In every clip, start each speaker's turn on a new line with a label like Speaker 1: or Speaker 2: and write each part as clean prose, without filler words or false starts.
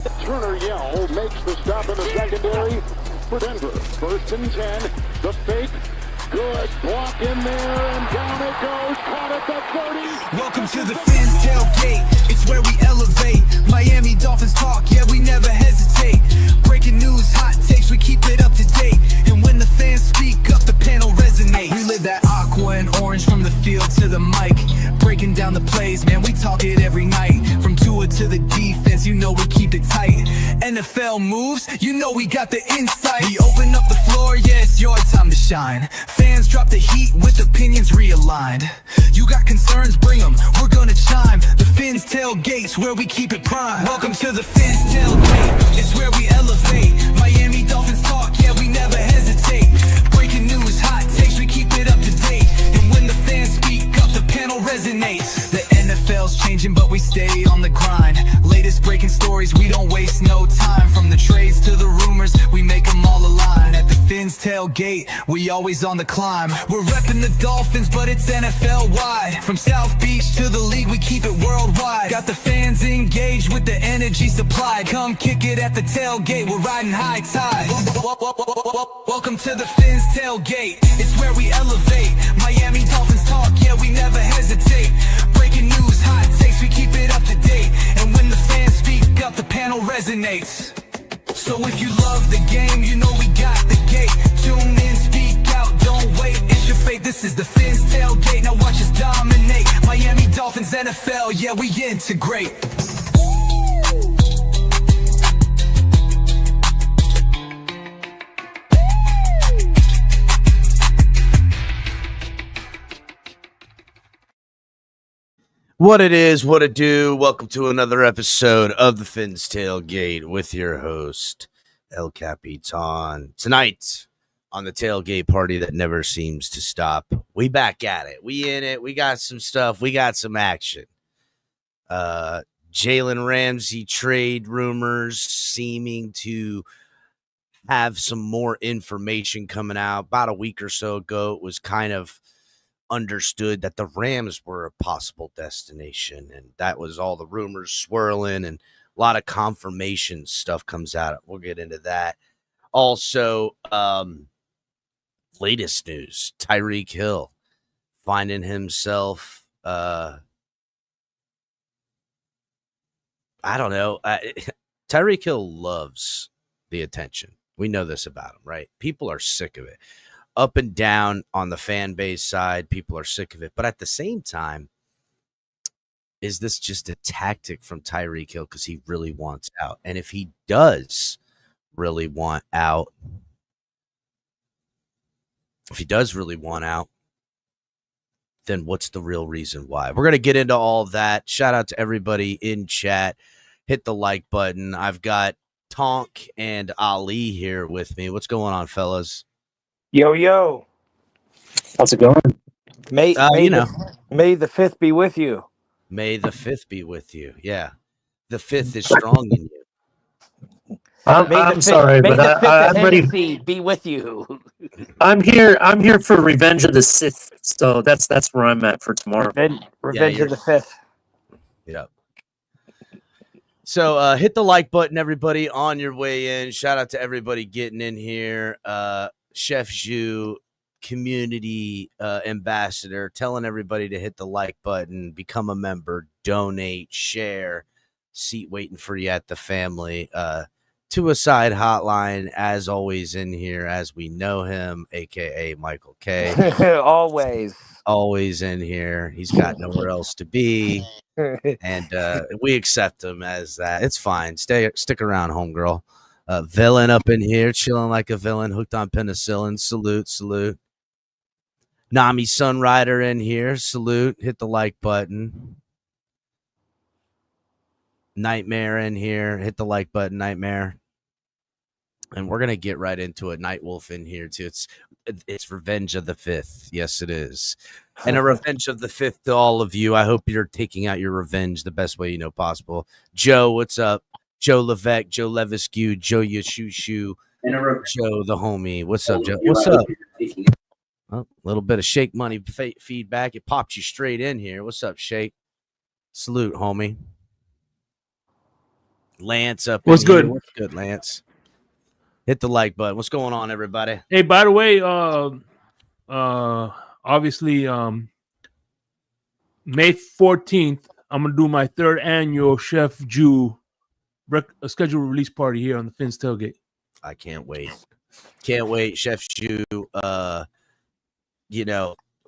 Speaker 1: Turner Yell makes the stop in the secondary for Denver. 1st and 10. The fake. Good block in there, and down it goes. Caught at the 30.
Speaker 2: Welcome to the Fins Tailgate. It's where we elevate. Miami Dolphins talk, yeah, we never hesitate. Breaking news, hot takes, we keep it up to date. And when the fans speak up, the panel resonates. We live that aqua and orange from the field to the mic. Breaking down the plays, man, we talk it every night. From Tua to the defense, you know we keep it tight. NFL moves, you know we got the insight. We open up the floor, yeah, it's your time to shine. Fans drop the heat with opinions realigned. You got concerns, bring them, we're gonna chime. The Fins Tailgate's where we keep it prime. Welcome to the Fins Tailgate, it's where we elevate. Miami Dolphins talk, yeah, we never hesitate. Breaking news, hot takes, we keep it up to date. And when the fans speak up, the panel resonates. The NFL's changing, but we stay on the grind. Latest breaking stories, we don't waste no time. From the trades to the rumors, we make them all align. At the Fins Tailgate, we always on the climb. We're repping the Dolphins, but it's NFL-wide. From South Beach to the league, we keep it worldwide. Got the fans engaged with the energy supplied. Come kick it at the tailgate, we're riding high tide. Welcome to the Fins Tailgate, it's where we elevate. Miami Dolphins talk, yeah, we never hesitate. Breaking news, hot takes, we keep it up to date. And when the fans speak up, the panel resonates. So if you love the game, you know we got the gate. Tune in, speak out, don't wait, it's your fate. This is the Fins Tailgate, now watch us dominate. Miami Dolphins, NFL, yeah, we integrate.
Speaker 3: What it is, what it do. Welcome to another episode of the Fins Tailgate with your host, El Capitan. Tonight on the tailgate party that never seems to stop, we back at it. We in it. We got some stuff. We got some action. Jalen Ramsey trade rumors seeming to have some more information coming out. About a week or so ago, it was kind of understood that the Rams were a possible destination, and that was all the rumors swirling, and a lot of confirmation stuff comes out. We'll get into that. Also, latest news, Tyreek Hill finding himself, I don't know. Tyreek Hill loves the attention. We know this about him, right? People are sick of it. Up and down on the fan base side, people are sick of it. But at the same time, is this just a tactic from Tyreek Hill because he really wants out? And if he does really want out, then what's the real reason why? We're going to get into all of that. Shout out to everybody in chat. Hit the like button. I've got Tonk and Ali here with me. What's going on, fellas?
Speaker 4: Yo.
Speaker 5: How's it going?
Speaker 4: May the 5th be with you.
Speaker 3: May the 5th be with you. Yeah. The 5th is strong in you.
Speaker 5: I'm sorry, but I'm ready.
Speaker 4: Be with you.
Speaker 5: I'm here for Revenge of the Sith. So that's where I'm at for tomorrow.
Speaker 4: Revenge of the 5th.
Speaker 3: Yep. So hit the like button, everybody, on your way in. Shout out to everybody getting in here. Chef Zhu, community ambassador, telling everybody to hit the like button, become a member, donate, share, seat waiting for you at the family. To a side hotline, as always, in here, as we know him, a.k.a. Michael K. Always in here. He's got nowhere else to be, and we accept him as that. It's fine. Stick around, homegirl. Villain up in here, chilling like a villain, hooked on penicillin. Salute. Nami Sunrider in here. Salute. Hit the like button. Nightmare in here. Hit the like button, Nightmare. And we're gonna get right into it. Nightwolf in here too. It's Revenge of the 5th. Yes, it is. And a Revenge of the 5th to all of you. I hope you're taking out your revenge the best way you know possible. Joe, what's up? Joe Levesque, Joe Levisque, Joe Yashushu, Joe the homie. What's up, Joe? What's up? A little bit of Shake Money feedback. It popped you straight in here. What's up, Shake? Salute, homie. Lance up
Speaker 6: What's
Speaker 3: in here.
Speaker 6: good?
Speaker 3: What's good, Lance? Hit the like button. What's going on, everybody?
Speaker 6: Hey, by the way, obviously, May 14th, I'm gonna do my 3rd annual Chef Jew scheduled release party here on the Finn's Tailgate.
Speaker 3: I can't wait. Can't wait. Chef Jew,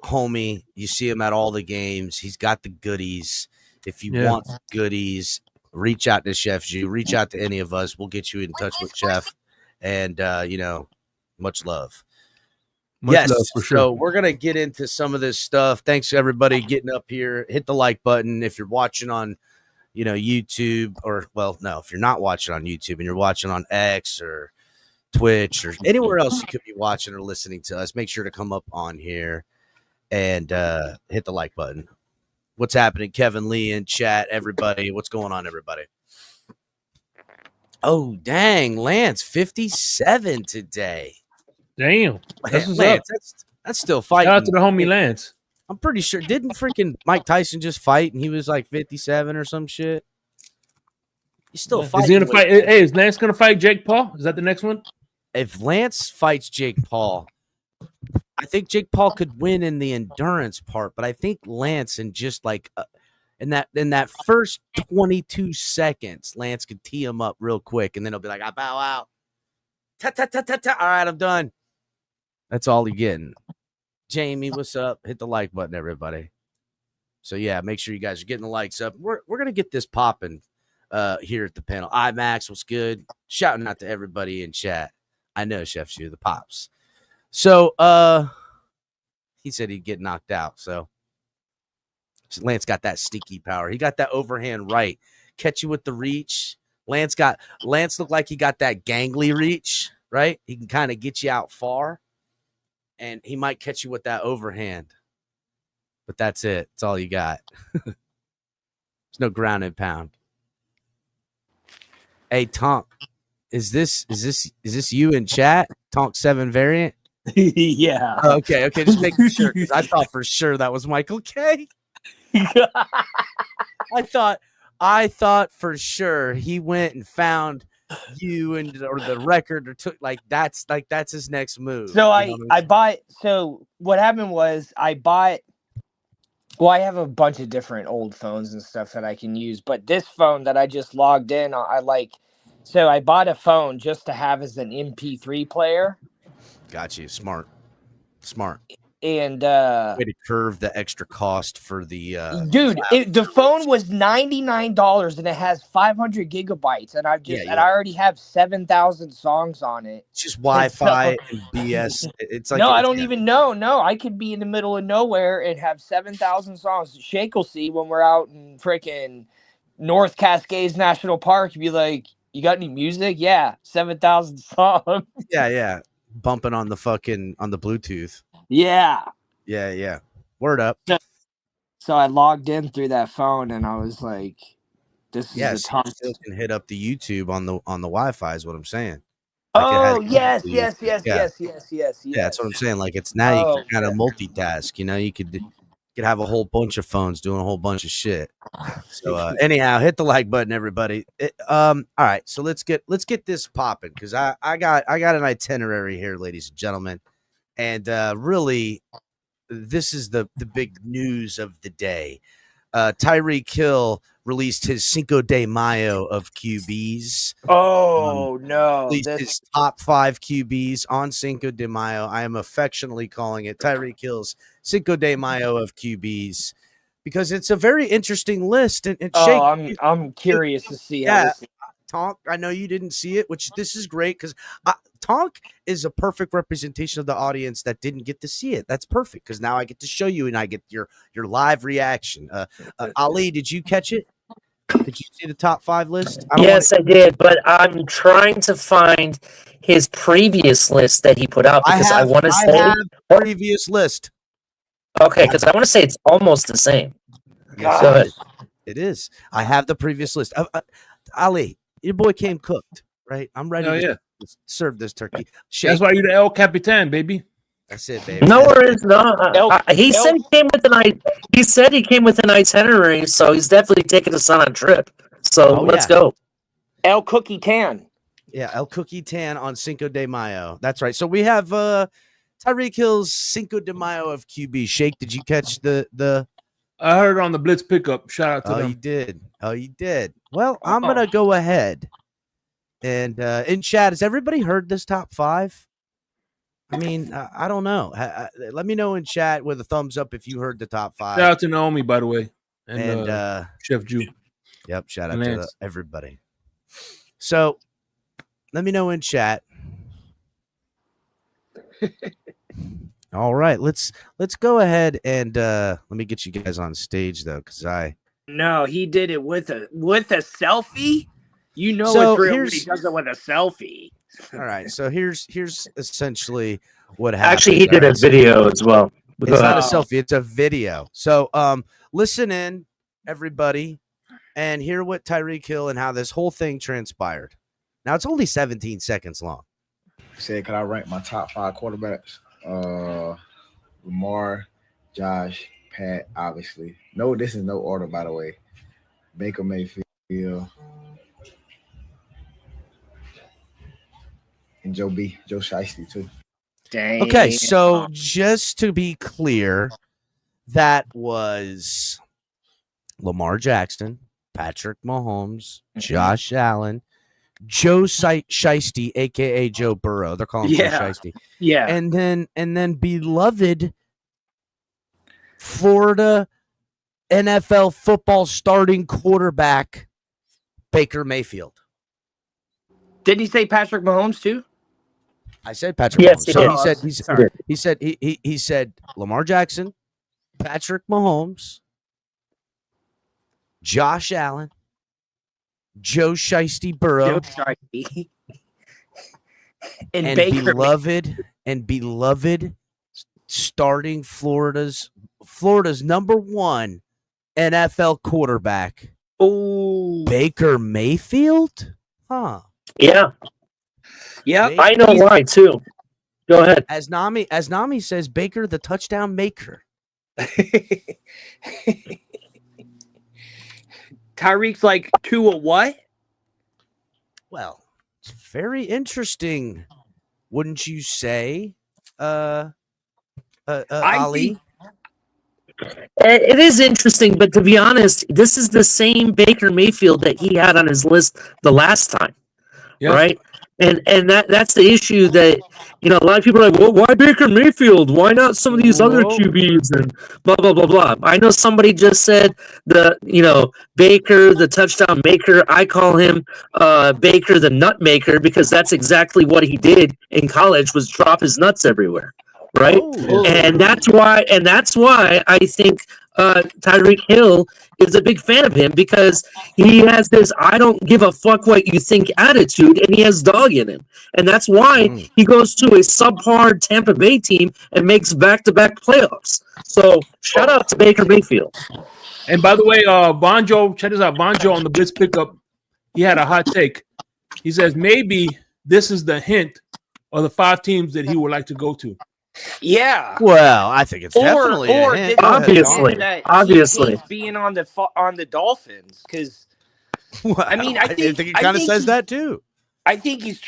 Speaker 3: homie, you see him at all the games. He's got the goodies. If you want goodies, reach out to Chef Jew. Reach out to any of us. We'll get you in touch with Chef. And, much love.
Speaker 6: Much love for sure.
Speaker 3: So we're going to get into some of this stuff. Thanks to everybody getting up here. Hit the like button. If you're watching on, YouTube if you're not watching on YouTube and you're watching on X or Twitch or anywhere else you could be watching or listening to us, make sure to come up on here and hit the like button. What's happening? Kevin Lee in chat, everybody. What's going on, everybody? Oh, dang. Lance, 57 today.
Speaker 6: Damn. That's what's
Speaker 3: Lance,
Speaker 6: up.
Speaker 3: that's still fighting.
Speaker 6: Shout out to the homie Lance.
Speaker 3: I'm pretty sure. Didn't freaking Mike Tyson just fight and he was like 57 or some shit? He's still fighting.
Speaker 6: Is he gonna fight? Hey, is Lance gonna fight Jake Paul? Is that the next one?
Speaker 3: If Lance fights Jake Paul, I think Jake Paul could win in the endurance part, but I think Lance in just like in that first 22 seconds, Lance could tee him up real quick, and then he'll be like, "I bow out." Ta ta ta ta ta. All right, I'm done. That's all you're getting. Jamie, what's up? Hit the like button, everybody. So yeah, make sure you guys are getting the likes up. We're gonna get this popping here at the panel. IMAX, what's good? Shouting out to everybody in chat. I know Chef Shoe, the pops. So he said he'd get knocked out. So Lance got that sneaky power. He got that overhand right. Catch you with the reach. Lance looked like he got that gangly reach, right? He can kind of get you out far. And he might catch you with that overhand. But that's it. That's all you got. There's no ground and pound. Hey, Tonk, is this you in chat? Tonk 7 variant?
Speaker 4: Yeah.
Speaker 3: Okay. Just making sure, because I thought for sure that was Michael K. I thought for sure he went and found you or the record or took that's his next move.
Speaker 4: So I bought. So what happened was I bought. Well, I have a bunch of different old phones and stuff that I can use, but this phone that I just logged in, I like. So I bought a phone just to have as an MP3 player.
Speaker 3: Got you. Smart.
Speaker 4: And
Speaker 3: way to curve the extra cost for the
Speaker 4: dude, the phone was $99 and it has 500 gigabytes, and I already have 7,000 songs on it.
Speaker 3: It's just Wi-Fi and BS. It's like
Speaker 4: no, I don't even know. No, I could be in the middle of nowhere and have 7,000 songs. Shake will see when we're out in freaking North Cascades National Park. You'd be like, "You got any music?" Yeah, 7,000 songs.
Speaker 3: Yeah. Bumping on the Bluetooth.
Speaker 4: Yeah.
Speaker 3: Word up.
Speaker 4: So I logged in through that phone and I was like, "This is the top."
Speaker 3: You still can hit up the YouTube on the Wi-Fi is what I'm saying.
Speaker 4: Oh yes.
Speaker 3: Yeah, that's what I'm saying. Like it's now you can kind of multitask. You could have a whole bunch of phones doing a whole bunch of shit. So anyhow, hit the like button, everybody. All right, so let's get this popping because I got an itinerary here, ladies and gentlemen. And really, this is the big news of the day. Tyreek Hill released his Cinco de Mayo of QBs.
Speaker 4: Oh, no.
Speaker 3: His top 5 QBs on Cinco de Mayo. I am affectionately calling it Tyreek Hill's Cinco de Mayo of QBs because it's a very interesting list. And Shake,
Speaker 4: I'm curious to see how this.
Speaker 3: Tonk, I know you didn't see it, which this is great because Tonk is a perfect representation of the audience that didn't get to see it. That's perfect because now I get to show you and I get your live reaction. Ali, did you catch it? Did you see the top 5 list?
Speaker 5: Yes, I did, but I'm trying to find his previous list that he put out because I want to say
Speaker 3: have previous list.
Speaker 5: Okay, because I want to say it's almost the same.
Speaker 3: God. It is. I have the previous list. Ali, your boy came cooked, right? I'm ready to serve this turkey. Shake.
Speaker 6: That's why you're the El Capitan, baby.
Speaker 3: That's it, baby.
Speaker 5: No worries, no. He said he came with an itinerary, so he's definitely taking us on a trip. So let's go.
Speaker 4: El Cookie Tan.
Speaker 3: Yeah, El Cookie Tan on Cinco de Mayo. That's right. So we have Tyreek Hill's Cinco de Mayo of QB. Shake, did you catch the?
Speaker 6: I heard it on the Blitz pickup. Shout out to
Speaker 3: Oh,
Speaker 6: them.
Speaker 3: you did. Oh, you did. Well, I'm gonna go ahead and in chat. Has everybody heard this top 5? I mean, I don't know. Let me know in chat with a thumbs up if you heard the top 5.
Speaker 6: Shout out to Naomi, by the way,
Speaker 3: and
Speaker 6: Chef Jew.
Speaker 3: Yep, shout
Speaker 6: and
Speaker 3: out to everybody. So let me know in chat. All right, let's go ahead and let me get you guys on stage though, because
Speaker 4: No, he did it with a selfie. You know
Speaker 3: So
Speaker 4: it's real when
Speaker 3: here's-
Speaker 4: he does it with a selfie.
Speaker 3: all right. So here's essentially what happened.
Speaker 5: Actually, he did
Speaker 3: All
Speaker 5: a
Speaker 3: right, so
Speaker 5: video as well. Go
Speaker 3: it's not
Speaker 5: ahead.
Speaker 3: a selfie; it's a video. So listen in, everybody, and hear what Tyreek Hill and how this whole thing transpired. Now it's only 17 seconds long.
Speaker 7: Said, could I rank my top 5 quarterbacks? Lamar, Josh, Pat, obviously. No, this is no order, by the way. Baker Mayfield and Joe Shiesty too.
Speaker 4: Dang.
Speaker 3: Okay, so just to be clear, that was Lamar Jackson, Patrick Mahomes, Josh Allen, Joe Shiesty, aka Joe Burrow. They're calling him Joe Shiesty.
Speaker 4: Yeah.
Speaker 3: And then beloved Florida NFL football starting quarterback Baker Mayfield.
Speaker 4: Did he say Patrick Mahomes too?
Speaker 3: I said Patrick
Speaker 5: Yes,
Speaker 3: Mahomes.
Speaker 5: he
Speaker 3: So
Speaker 5: did.
Speaker 3: he said Lamar Jackson, Patrick Mahomes, Josh Allen, Joe Shiesty Burrow,
Speaker 4: Joe Shiesty. and
Speaker 3: and
Speaker 4: Baker.
Speaker 3: beloved starting Florida's number 1 NFL quarterback,
Speaker 4: Oh,
Speaker 3: Baker Mayfield. Huh.
Speaker 5: Yeah,
Speaker 4: yep.
Speaker 5: I know why too. Go ahead.
Speaker 3: As Nami says, Baker the touchdown maker.
Speaker 4: Tyreek's like Tua what?
Speaker 3: Well, it's very interesting, wouldn't you say, Ali?
Speaker 4: think-
Speaker 5: It is interesting, but to be honest, this is the same Baker Mayfield that he had on his list the last time, right? And that's the issue that a lot of people are like, well, why Baker Mayfield? Why not some of these other QBs and blah blah blah blah. I know somebody just said Baker the touchdown maker. I call him Baker the nut maker because that's exactly what he did in college was drop his nuts everywhere. Right, and that's why I think Tyreek Hill is a big fan of him because he has this "I don't give a fuck what you think" attitude, and he has dog in him, and that's why he goes to a subpar Tampa Bay team and makes back-to-back playoffs. So shout out to Baker Mayfield.
Speaker 6: And by the way, Bonjo, check this out. Bonjo on the Blitz pickup, he had a hot take. He says maybe this is the hint of the 5 teams that he would like to go to.
Speaker 4: Yeah.
Speaker 3: Well, I think it's definitely a hint. Go ahead,
Speaker 5: Obviously.
Speaker 3: Dom.
Speaker 5: Obviously.
Speaker 4: he hates being on the Dolphins because
Speaker 3: Well,
Speaker 4: I mean, I think
Speaker 3: he kind of says that too.
Speaker 4: I think he's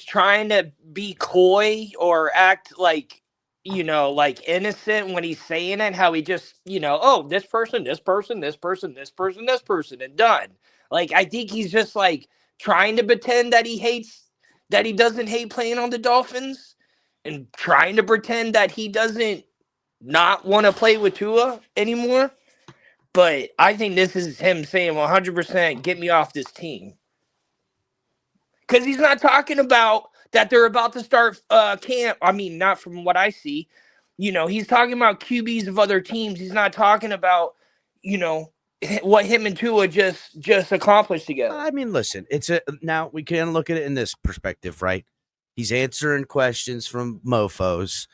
Speaker 4: trying to be coy or act like like innocent when he's saying it. How he just oh, this person, and done. Like I think he's just like trying to pretend that he doesn't hate playing on the Dolphins. And trying to pretend that he doesn't not want to play with Tua anymore. But I think this is him saying 100% get me off this team. Because he's not talking about that they're about to start camp. I mean, not from what I see. He's talking about QBs of other teams. He's not talking about, what him and Tua just accomplished together.
Speaker 3: I mean, listen, now we can look at it in this perspective, right? He's answering questions from mofos,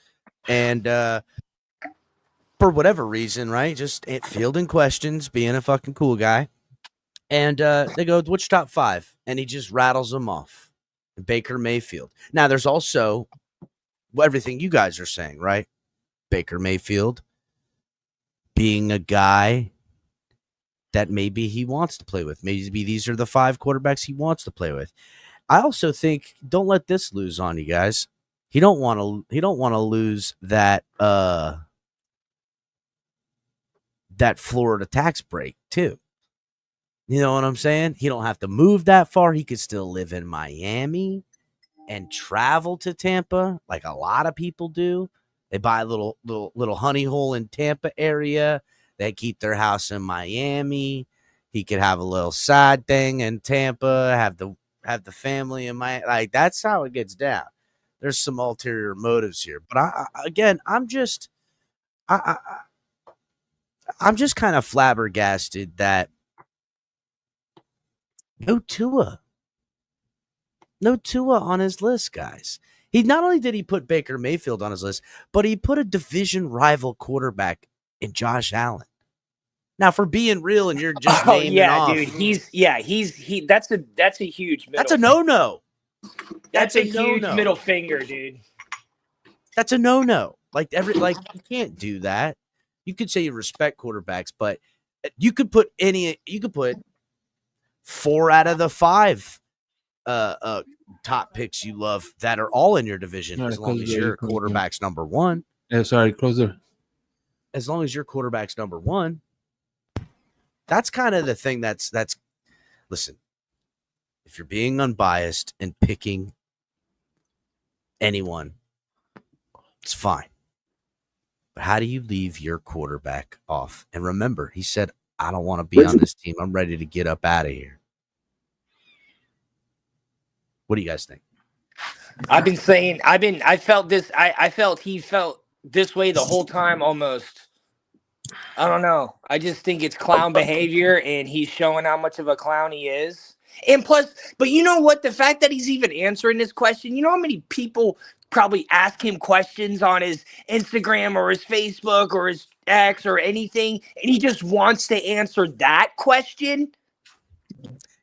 Speaker 3: and for whatever reason, right? Just fielding questions, being a fucking cool guy. And they go, "What's your top 5?" And he just rattles them off. Baker Mayfield. Now, there's also everything you guys are saying, right? Baker Mayfield being a guy that maybe he wants to play with. Maybe these are the 5 quarterbacks he wants to play with. I also think don't let this lose on you guys. He don't want to lose that that Florida tax break too. You know what I'm saying? He don't have to move that far. He could still live in Miami and travel to Tampa like a lot of people do. They buy a little honey hole in Tampa area. They keep their house in Miami. He could have a little side thing in Tampa, have the family in Miami. Like, that's how it gets down. There's some ulterior motives here. But I'm just kind of flabbergasted that no Tua on his list, guys. He not only did he put Baker Mayfield on his list, but he put a division rival quarterback in Josh Allen. Now, for being real, and you're just naming off,
Speaker 4: dude. He's that's a huge.
Speaker 3: That's a no-no.
Speaker 4: That's a huge middle finger, dude.
Speaker 3: That's a no-no. Like you can't do that. You could say you respect quarterbacks, but you could put 4 out of the 5 top picks you love that are all in your division, as long as your quarterback's number 1.
Speaker 6: Yeah, sorry, closer.
Speaker 3: As long as your quarterback's number 1. That's kind of the thing that's listen, if you're being unbiased and picking anyone, it's fine. But how do you leave your quarterback off? And remember, he said, I don't want to be on this team. I'm ready to get up out of here. What do you guys think?
Speaker 4: I felt he felt this way the whole time almost. I don't know. I just think it's clown behavior, and he's showing how much of a clown he is. And plus, but you know what? The fact that he's even answering this question, you know how many people probably ask him questions on his Instagram or his Facebook or his X or anything, and he just wants to answer that question?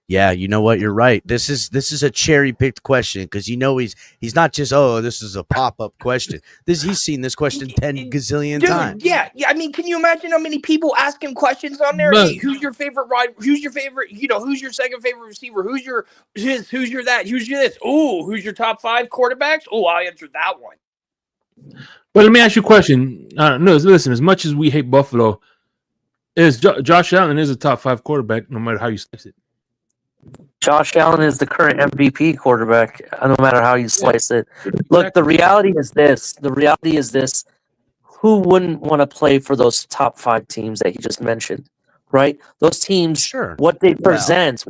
Speaker 3: Yeah, you know what? You're right. This is a cherry-picked question because he's not just, this is a pop-up question. He's seen this question 10 gazillion times.
Speaker 4: Yeah. I mean, can you imagine how many people ask him questions on there? Hey, who's your favorite ride? Who's your favorite? Who's your second favorite receiver? Who's your this? Who's your that? Who's your this? Oh, who's your top 5 quarterbacks? Oh, I answered that one.
Speaker 6: But let me ask you a question. No, listen. As much as we hate Buffalo, Josh Allen is a top 5 quarterback, no matter how you slice it.
Speaker 5: Josh Allen is the current MVP quarterback, no matter how you slice it. Look, the reality is this. Who wouldn't want to play for those top 5 teams that he just mentioned, right? Those teams,
Speaker 3: sure.
Speaker 5: What they present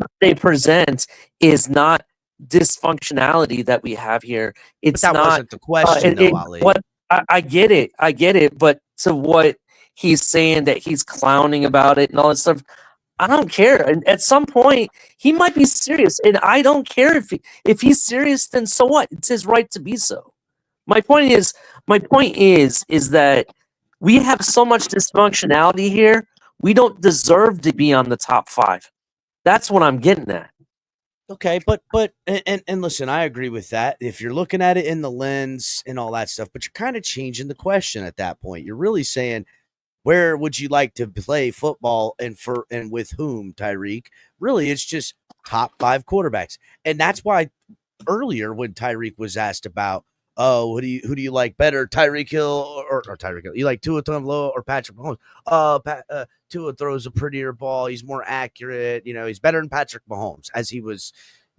Speaker 5: is not dysfunctionality that we have here. It's
Speaker 3: but that
Speaker 5: not
Speaker 3: wasn't the question, though, Ali.
Speaker 5: I get it. But to what he's saying that he's clowning about it and all that stuff, I don't care. And at some point, he might be serious, and I don't care if he's serious. Then so what? It's his right to be so. My point is that we have so much dysfunctionality here. We don't deserve to be on the top 5. That's what I'm getting at.
Speaker 3: Okay, but listen, I agree with that. If you're looking at it in the lens and all that stuff, but you're kind of changing the question at that point. You're really saying, where would you like to play football and with whom, Tyreek? Really, it's just top 5 quarterbacks. And that's why earlier when Tyreek was asked about, who do you like better, Tyreek Hill or Tyreek Hill? You like Tua Tagovailoa or Patrick Mahomes? Tua throws a prettier ball. He's more accurate. He's better than Patrick Mahomes, as he was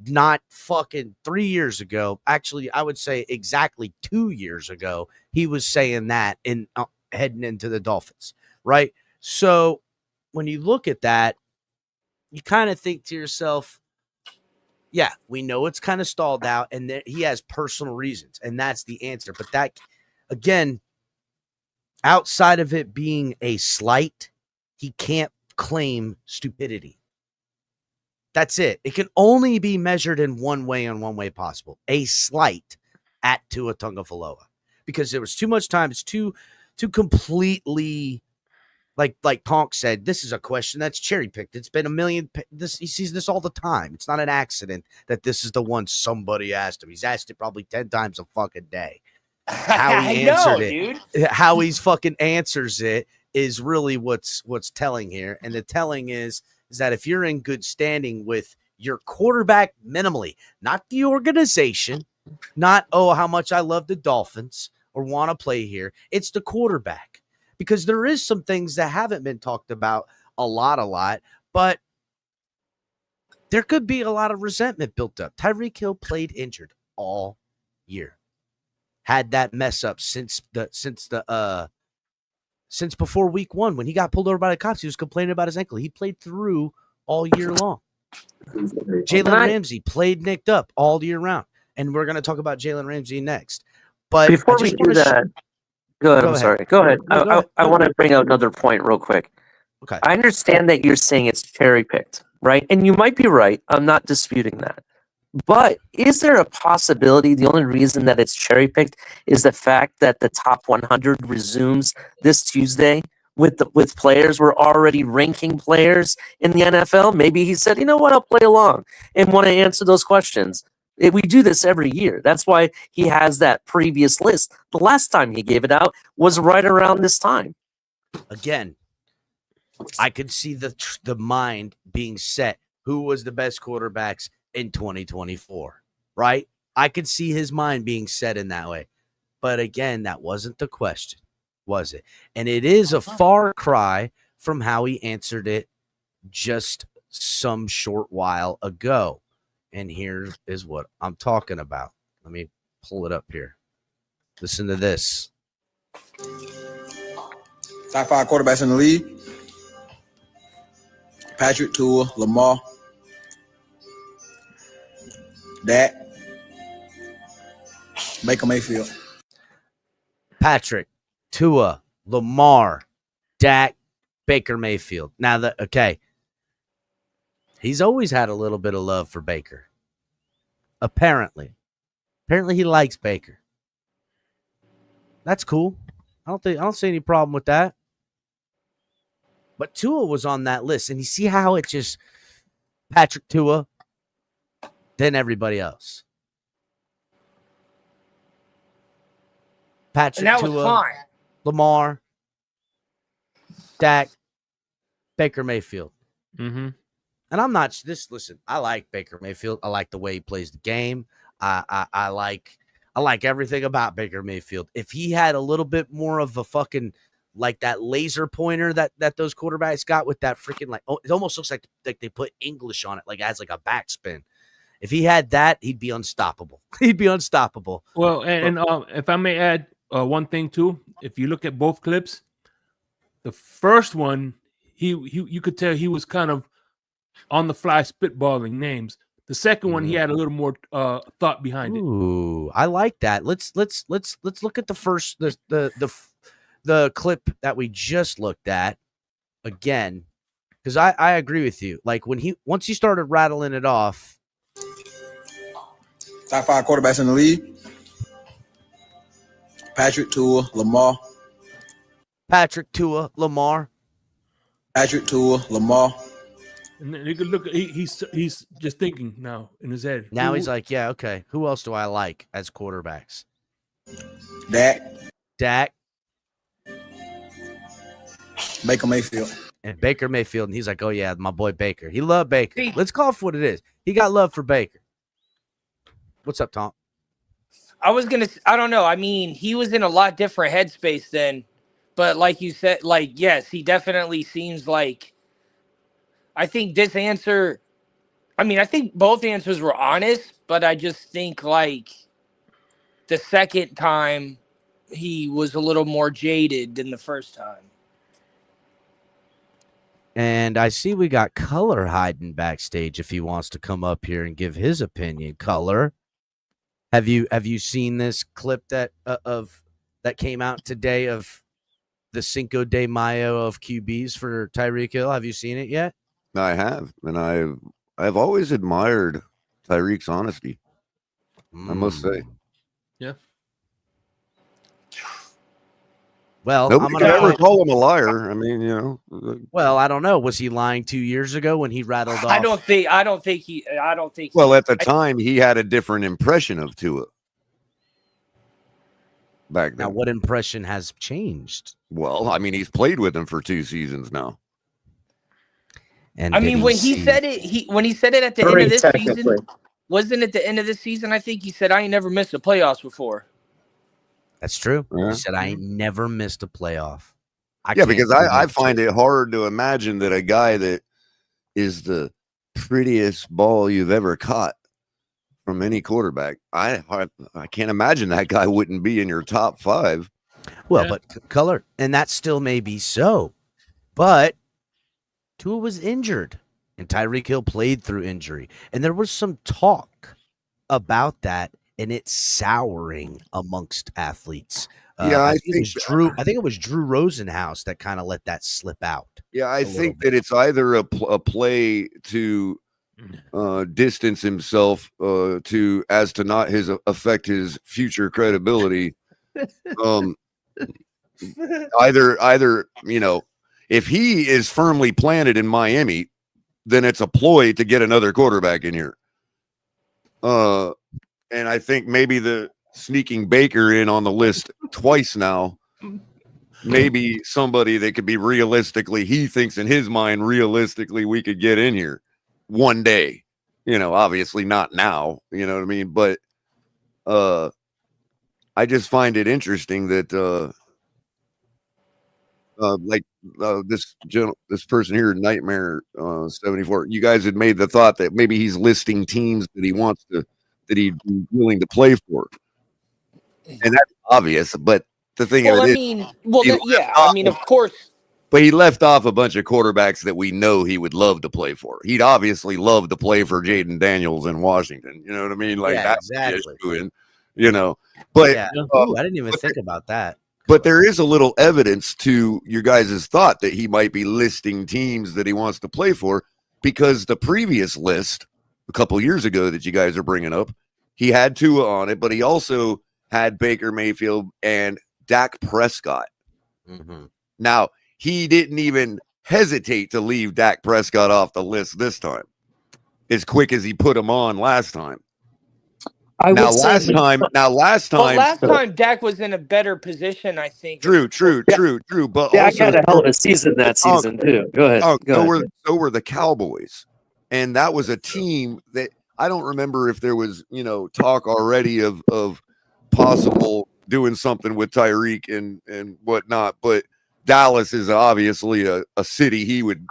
Speaker 3: not fucking 3 years ago. Actually, I would say exactly 2 years ago, he was saying that in heading into the Dolphins, right? So when you look at that, you kind of think to yourself, yeah, we know it's kind of stalled out, and he has personal reasons, and that's the answer. But that, again, outside of it being a slight, he can't claim stupidity. That's it. It can only be measured in one way and one way possible, a slight at Tua Tagovailoa, because there was too much time. It's too completely, like Conk said, this is a question that's cherry picked. It's been a million. He sees this all the time. It's not an accident that this is the one somebody asked him. He's asked it probably 10 times a fucking day. How he answered it, dude. How he's fucking answers it is really what's telling here. And the telling is that if you're in good standing with your quarterback minimally, not the organization, not, oh, how much I love the Dolphins or want to play here. It's the quarterback, because there is some things that haven't been talked about a lot, but there could be a lot of resentment built up. Tyreek Hill played injured all year. Had that mess up since before week 1 when he got pulled over by the cops. He was complaining about his ankle. He played through all year long. Jalen Ramsey played nicked up all year round. And we're going to talk about Jalen Ramsey next. But
Speaker 5: before we do that, go ahead. Sorry. Go ahead. I want to bring out another point real quick.
Speaker 3: Okay.
Speaker 5: I understand that you're saying it's cherry picked, right? And you might be right. I'm not disputing that. But is there a possibility the only reason that it's cherry picked is the fact that the top 100 resumes this Tuesday with players? We're already ranking players in the NFL. Maybe he said, you know what, I'll play along and want to answer those questions. We do this every year. That's why he has that previous list. The last time he gave it out was right around this time.
Speaker 3: Again, I could see the mind being set. Who was the best quarterbacks in 2024, right? I could see his mind being set in that way. But again, that wasn't the question, was it? And it is a far cry from how he answered it just some short while ago. And here is what I'm talking about. Let me pull it up here. Listen to this.
Speaker 7: Top 5 quarterbacks in the league: Patrick, Tua, Lamar, Dak, Baker Mayfield.
Speaker 3: Patrick, Tua, Lamar, Dak, Baker Mayfield. Now, he's always had a little bit of love for Baker. Apparently he likes Baker. That's cool. I don't see any problem with that. But Tua was on that list, and you see how it just Patrick, Tua, then everybody else. Patrick,
Speaker 4: And that was
Speaker 3: Tua,
Speaker 4: fine.
Speaker 3: Lamar, Dak, Baker Mayfield.
Speaker 6: Mm-hmm.
Speaker 3: And I'm not this. Listen, I like Baker Mayfield. I like the way he plays the game. I like everything about Baker Mayfield. If he had a little bit more of a fucking like that laser pointer that those quarterbacks got with that freaking like, it almost looks like they put English on it, like it has like a backspin. If he had that, he'd be unstoppable. He'd be unstoppable.
Speaker 6: Well, and if I may add one thing too, if you look at both clips, the first one, you could tell he was kind of on the fly spitballing names. The second one, he had a little more thought behind it.
Speaker 3: Ooh, I like that. Let's look at the first the clip that we just looked at again, because I agree with you. Like once he started rattling it off.
Speaker 7: Top 5 quarterbacks in the league: Patrick, Tua, Lamar.
Speaker 3: Patrick, Tua, Lamar.
Speaker 7: Patrick, Tua, Lamar.
Speaker 6: And then you can look. He's just thinking now in his head.
Speaker 3: Now he's like, yeah, okay. Who else do I like as quarterbacks? Dak.
Speaker 7: Baker Mayfield.
Speaker 3: And Baker Mayfield. And he's like, oh, yeah, my boy Baker. He loved Baker. Let's call it for what it is. He got love for Baker. What's up, Tom?
Speaker 4: I don't know. I mean, he was in a lot different headspace then. But like you said, like, yes, he definitely seems like, I think this answer, I mean, I think both answers were honest, but I just think like the second time he was a little more jaded than the first time.
Speaker 3: And I see we got Color hiding backstage if he wants to come up here and give his opinion. Color, have you seen this clip that came out today of the Cinco de Mayo of QBs for Tyreek Hill? Have you seen it yet?
Speaker 8: I have, and I've always admired Tyreek's honesty. I must say.
Speaker 6: Yeah.
Speaker 3: Well,
Speaker 8: nobody could ever call him a liar. I mean, you know.
Speaker 3: Well, I don't know. Was he lying 2 years ago when he rattled off?
Speaker 4: I don't think he.
Speaker 8: Well, at the time, he had a different impression of Tua. back then.
Speaker 3: Now, what impression has changed?
Speaker 8: Well, I mean, he's played with him for 2 seasons now.
Speaker 3: And
Speaker 4: I mean, when he said it at the end of this season, wasn't it the end of this season? I think he said, "I ain't never missed the playoffs before."
Speaker 3: That's true.
Speaker 8: Yeah.
Speaker 3: He said, "I ain't never missed a playoff."
Speaker 8: Because I find it hard to imagine that a guy that is the prettiest ball you've ever caught from any quarterback, I can't imagine that guy wouldn't be in your top 5.
Speaker 3: Well, but color, and that still may be so, but Tua was injured, and Tyreek Hill played through injury, and there was some talk about that, and it's souring amongst athletes. I think it was Drew Rosenhaus that kind of let that slip out.
Speaker 8: Yeah, I think that it's either a play to distance himself as to not affect his future credibility. Either if he is firmly planted in Miami, then it's a ploy to get another quarterback in here. And I think maybe the sneaking Baker in on the list twice now, maybe somebody that could be realistically, he thinks in his mind, realistically, we could get in here one day. Obviously not now, you know what I mean? But I just find it interesting that this person here, Nightmare 74, you guys had made the thought that maybe he's listing teams that he'd be willing to play for, and that's obvious. But the thing of
Speaker 4: of course.
Speaker 8: But he left off a bunch of quarterbacks that we know he would love to play for. He'd obviously love to play for Jaden Daniels in Washington. You know what I mean? Like that's
Speaker 3: exactly.
Speaker 8: The issue, But
Speaker 3: I didn't even think about that.
Speaker 8: But there is a little evidence to your guys' thought that he might be listing teams that he wants to play for, because the previous list a couple years ago that you guys are bringing up, he had Tua on it, but he also had Baker Mayfield and Dak Prescott.
Speaker 3: Mm-hmm.
Speaker 8: Now, he didn't even hesitate to leave Dak Prescott off the list this time, as quick as he put him on last time. Last time
Speaker 4: Dak was in a better position, I think.
Speaker 8: True. But
Speaker 5: Dak had a hell of a season that season too. Go ahead.
Speaker 8: So were the Cowboys, and that was a team that I don't remember if there was talk already of possible doing something with Tyreek and whatnot. But Dallas is obviously a city he would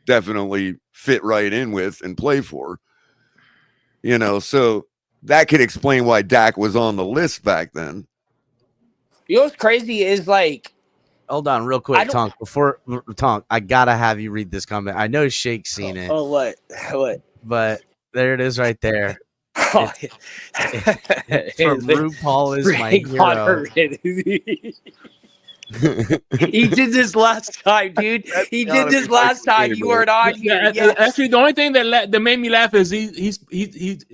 Speaker 8: definitely fit right in with and play for. So. That could explain why Dak was on the list back then.
Speaker 4: What's crazy is
Speaker 3: hold on real quick, Tonk. Before Tonk, I gotta have you read this comment. I know Shake's seen it.
Speaker 4: Oh, what?
Speaker 3: But there it is right there.
Speaker 4: Oh,
Speaker 3: It's from RuPaul is my hero.
Speaker 4: He did this last time, dude. He did this last time. You weren't on here. Yes.
Speaker 6: Actually, the only thing that made me laugh is he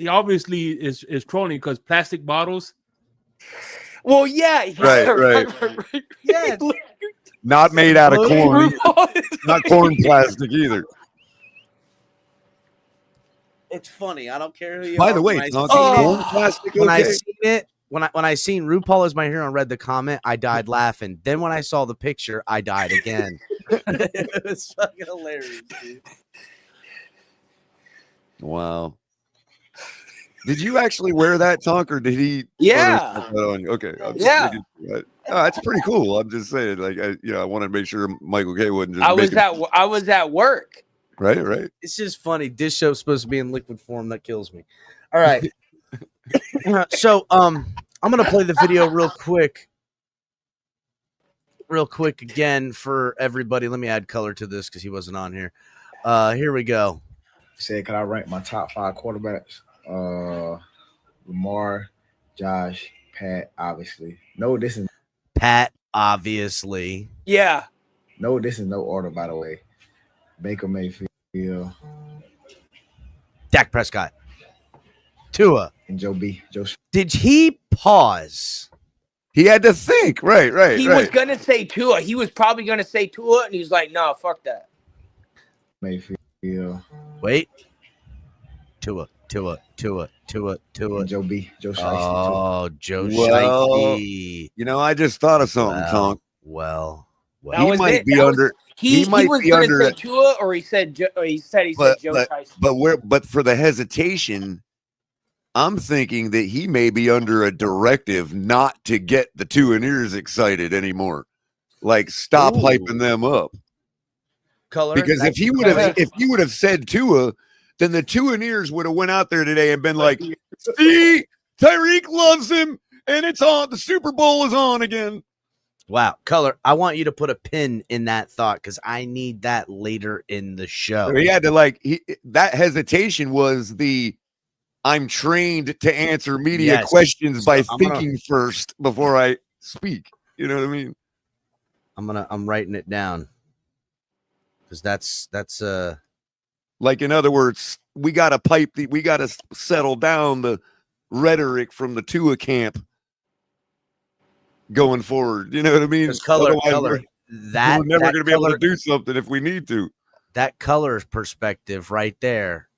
Speaker 6: obviously is trolling because plastic bottles.
Speaker 4: Well, yeah.
Speaker 8: Right.
Speaker 4: Yeah.
Speaker 8: Not made out of corn. Not corn plastic either.
Speaker 3: It's funny. I don't care who you are.
Speaker 8: By the way, it's not corn plastic.
Speaker 3: When I seen it. When I seen RuPaul is my hero and read the comment, I died laughing. Then when I saw the picture, I died again. It was fucking hilarious, dude.
Speaker 8: Wow. Did you actually wear that, Tonk, or did he?
Speaker 4: Yeah.
Speaker 8: Okay.
Speaker 4: Yeah.
Speaker 8: That's pretty cool. I'm just saying, I want to make sure Michael K wouldn't just.
Speaker 4: I was at work.
Speaker 8: Right.
Speaker 3: It's just funny. This show's supposed to be in liquid form. That kills me. All right. So I'm gonna play the video real quick again for everybody. Let me add color to this because he wasn't on here. Here we go.
Speaker 7: Said, can I rank my top 5 quarterbacks? Lamar, Josh, Pat, obviously. No, this is
Speaker 3: Pat, obviously.
Speaker 4: Yeah.
Speaker 7: No, this is no order, by the way. Baker Mayfield,
Speaker 3: Dak Prescott, Tua,
Speaker 7: and Joe.
Speaker 3: Did he pause?
Speaker 8: He had to think. Right.
Speaker 4: He was gonna say Tua. He was probably gonna say Tua, and he's like, "No, fuck that."
Speaker 7: Mayfield.
Speaker 3: Wait. Tua. Tua.
Speaker 7: And Joe Shiesty too.
Speaker 3: Oh, Joe
Speaker 8: Well,
Speaker 3: Shiesty.
Speaker 8: You know, I just thought of something, Tonk.
Speaker 3: Well.
Speaker 8: He might be under.
Speaker 4: He
Speaker 8: might
Speaker 4: was
Speaker 8: be
Speaker 4: going
Speaker 8: under
Speaker 4: to say
Speaker 8: it.
Speaker 4: Tua, or he said Joe Shiesty.
Speaker 8: But for the hesitation, I'm thinking that he may be under a directive not to get the Tuaneers excited anymore. Like, stop hyping them up.
Speaker 3: Color,
Speaker 8: because if he would have said Tua, then the Tuaneers would have went out there today and been like, "See, Tyreek loves him, and it's on. The Super Bowl is on again."
Speaker 3: Wow, Color, I want you to put a pin in that thought because I need that later in the show.
Speaker 8: So he had to that hesitation was the I'm trained to answer media questions by thinking first before I speak. You know what I mean?
Speaker 3: I'm writing it down because that's
Speaker 8: like, in other words, we got to settle down the rhetoric from the Tua camp going forward. You know what I mean?
Speaker 3: Color,
Speaker 8: we're never going to be able to do something if we need to.
Speaker 3: That Color perspective right there.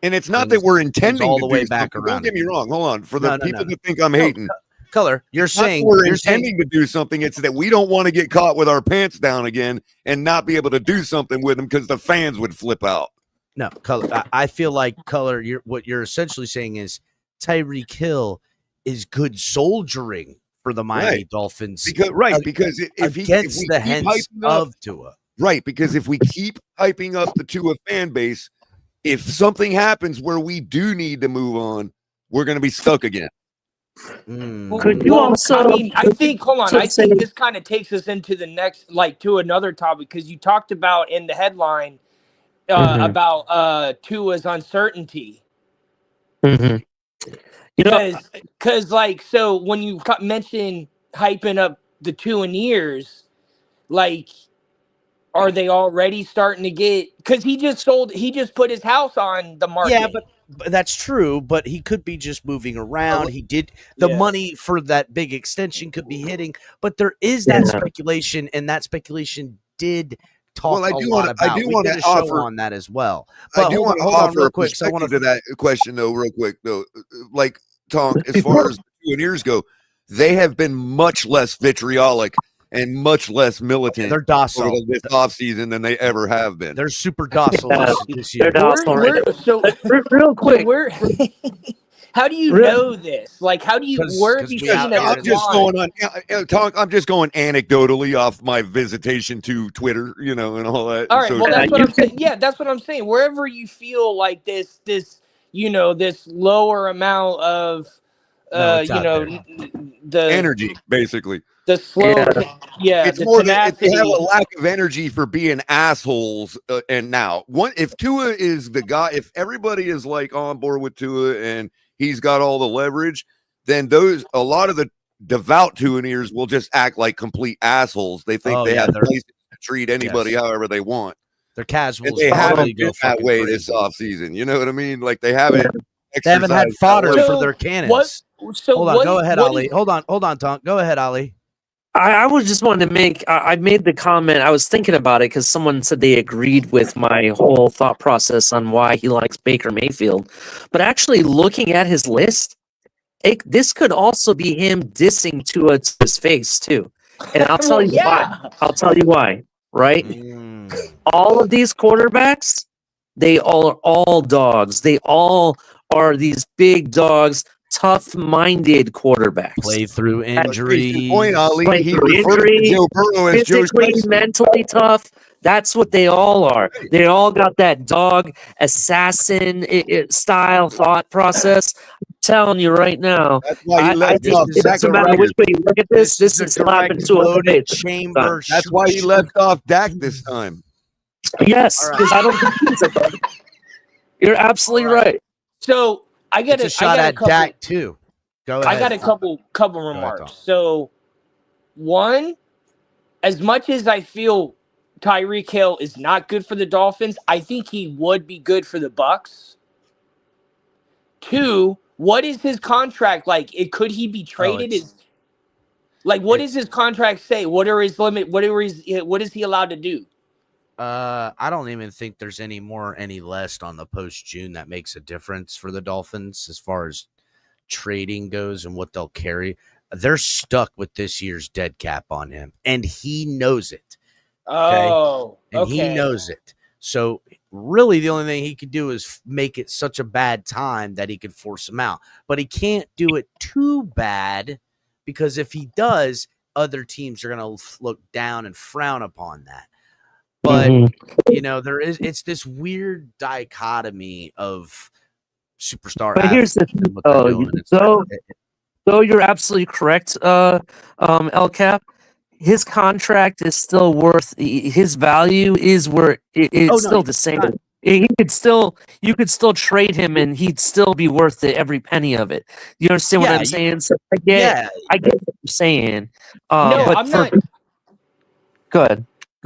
Speaker 8: And it's not that we're intending
Speaker 3: all
Speaker 8: to
Speaker 3: the way
Speaker 8: do
Speaker 3: back
Speaker 8: something.
Speaker 3: around.
Speaker 8: Don't get me wrong. Hold on. For the people that think I'm hating.
Speaker 3: Color, you're saying
Speaker 8: we're intending to do something. It's that we don't want to get caught with our pants down again and not be able to do something with them because the fans would flip out.
Speaker 3: No, Color. I feel like Color. What you're essentially saying is Tyreek Hill is good soldiering for the Miami Dolphins.
Speaker 8: Because if we
Speaker 3: the hens of Tua.
Speaker 8: Right, because if we keep hyping up the Tua fan base, if something happens where we do need to move on, we're going to be stuck again.
Speaker 5: Could you also?
Speaker 4: I think. Hold on. I think this kind of takes us into the next, to another topic because you talked about in the headline about Tua's uncertainty.
Speaker 5: Mm-hmm.
Speaker 4: Because so when you mention hyping up the Tuaneers, are they already starting to get? Because he just put his house on the market.
Speaker 3: Yeah, but that's true. But he could be just moving around. He did the money for that big extension could be hitting. But there is that speculation, and that speculation did talk I do want to offer on that as well. But
Speaker 8: I do want to offer a quick perspective to that question though, real quick though. Like Tonk, as far as the Tuaneers go, they have been much less vitriolic and much less militant.
Speaker 3: They're docile
Speaker 8: this offseason than they ever have been.
Speaker 3: They're super docile this year.
Speaker 5: They're docile. Real quick,
Speaker 4: how do you know this? How do you? Where have you seen it?
Speaker 8: I'm just going on. I'm just going anecdotally off my visitation to Twitter, and all that.
Speaker 4: All right. Well, that's what I'm saying. Yeah, that's what I'm saying. Wherever you feel like this lower amount of, the
Speaker 8: energy, basically.
Speaker 4: The slow,
Speaker 8: it's more that they have a lack of energy for being assholes. And now, if Tua is the guy, if everybody is on board with Tua and he's got all the leverage, then a lot of the devout Tuaneers will just act like complete assholes. They think they have places to treat anybody however they want.
Speaker 3: They're casuals.
Speaker 8: They haven't been that way this offseason. You know what I mean? They haven't.
Speaker 3: They haven't had fodder for their cannons.
Speaker 4: Hold
Speaker 3: on. Go ahead, Ali. Hold on, Tonk. Go ahead, Ali.
Speaker 5: I was just wanting to make. I made the comment. I was thinking about it because someone said they agreed with my whole thought process on why he likes Baker Mayfield. But actually, looking at his list, this could also be him dissing Tua to his face too. And I'll tell you why. I'll tell you why. Right? All of these quarterbacks, they all are all dogs. They all are these big dogs. Tough-minded quarterbacks.
Speaker 3: Play through injury.
Speaker 8: Point, Ali.
Speaker 5: Play through injury. Physically, mentally tough. That's what they all are. They all got that dog assassin style thought process. I'm telling you right now.
Speaker 8: That's why he left off.
Speaker 5: It doesn't matter which way you look at this. This is slapping to a
Speaker 3: chamber.
Speaker 8: That's why he left off Dak this time.
Speaker 5: Yes, because I don't think he's a bug. You're absolutely right.
Speaker 4: So. I got
Speaker 3: a shot at Dak too. Go ahead.
Speaker 4: I got a couple remarks. So, one, as much as I feel Tyreek Hill is not good for the Dolphins, I think he would be good for the Bucs. Two, what is his contract like? Could he be traded? What does his contract say? What are his limit? What is he allowed to do?
Speaker 3: I don't even think there's any more, any less on the post June that makes a difference for the Dolphins as far as trading goes and what they'll carry. They're stuck with this year's dead cap on him, and he knows it. Okay.
Speaker 4: Oh,
Speaker 3: And he knows it. So really the only thing he could do is make it such a bad time that he could force him out. But he can't do it too bad, because if he does, other teams are going to look down and frown upon that. But you know, it's this weird dichotomy of superstar.
Speaker 5: But here's the thing, though you're absolutely correct, El Cap. His contract is still worth. His value is where it's still the same. You could still trade him, and he'd still be worth it, every penny of it. You understand what I'm saying? So I get what you're saying.
Speaker 4: No,
Speaker 5: but
Speaker 4: I'm not.
Speaker 5: Go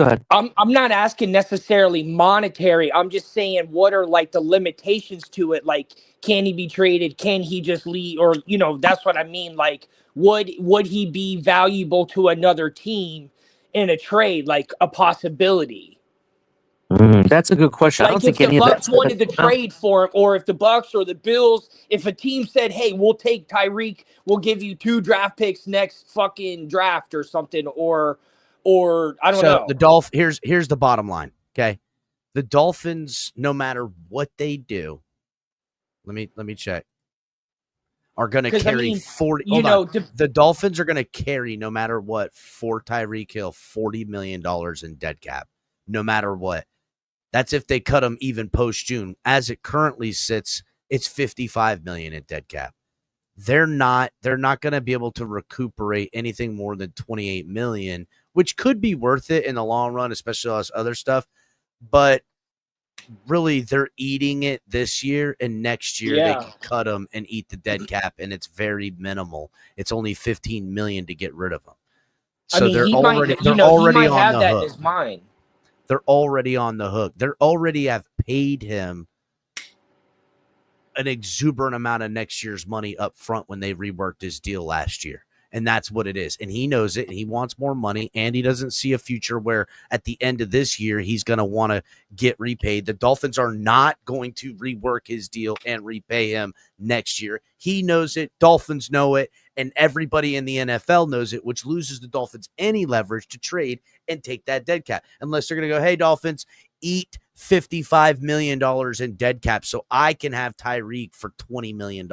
Speaker 5: ahead.
Speaker 4: I'm not asking necessarily monetary. I'm just saying, what are like the limitations to it? Like, can he be traded? Can he just leave? Or, you know, that's what I mean. Like, would he be valuable to another team in a trade? Like a possibility.
Speaker 5: That's a good question.
Speaker 4: Like,
Speaker 5: I don't think
Speaker 4: if
Speaker 5: any
Speaker 4: the
Speaker 5: of
Speaker 4: Bucks
Speaker 5: that
Speaker 4: wanted to trade for him, or if the Bucks or the Bills, if a team said, "Hey, we'll take Tyreek, we'll give you 2 draft picks next fucking draft or something," or I don't know.
Speaker 3: The here's the bottom line. Okay, the Dolphins, no matter what they do, let me check, are going to carry 40. The Dolphins are going to carry, no matter what, for Tyreek Hill, $40 million in dead cap, no matter what. That's if they cut him even post June. As it currently sits, it's $55 million in dead cap. They're not going to be able to recuperate anything more than $28 million, which could be worth it in the long run, especially all this other stuff. But really, they're eating it this year, and next year they can cut them and eat the dead cap, and it's very minimal. It's only $15 million to get rid of them. So they're already on the hook.
Speaker 4: In his mind.
Speaker 3: They're already on the hook. They already have paid him an exuberant amount of next year's money up front when they reworked his deal last year. And that's what it is. And he knows it, and he wants more money, and he doesn't see a future where at the end of this year he's going to want to get repaid. The Dolphins are not going to rework his deal and repay him next year. He knows it. Dolphins know it. And everybody in the NFL knows it, which loses the Dolphins any leverage to trade and take that dead cap. Unless they're going to go, hey, Dolphins, eat $55 million in dead cap so I can have Tyreek for $20 million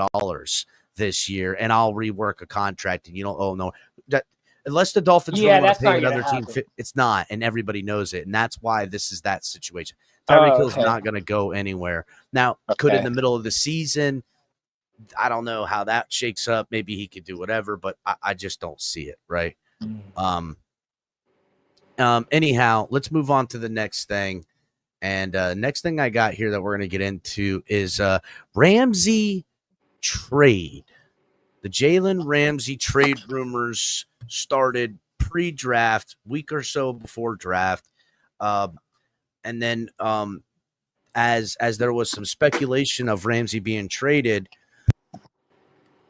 Speaker 3: this year, and I'll rework a contract, and you don't owe no. That, unless the Dolphins really want to pay another team, it's not, and everybody knows it, and that's why this is that situation. Tyreek Hill's not going to go anywhere. Now, could in the middle of the season, I don't know how that shakes up. Maybe he could do whatever, but I just don't see it, right? Anyhow, let's move on to the next thing. And next thing I got here that we're going to get into is Ramsey trade. The Jalen Ramsey trade rumors started pre-draft, week or so before draft. And then as there was some speculation of Ramsey being traded,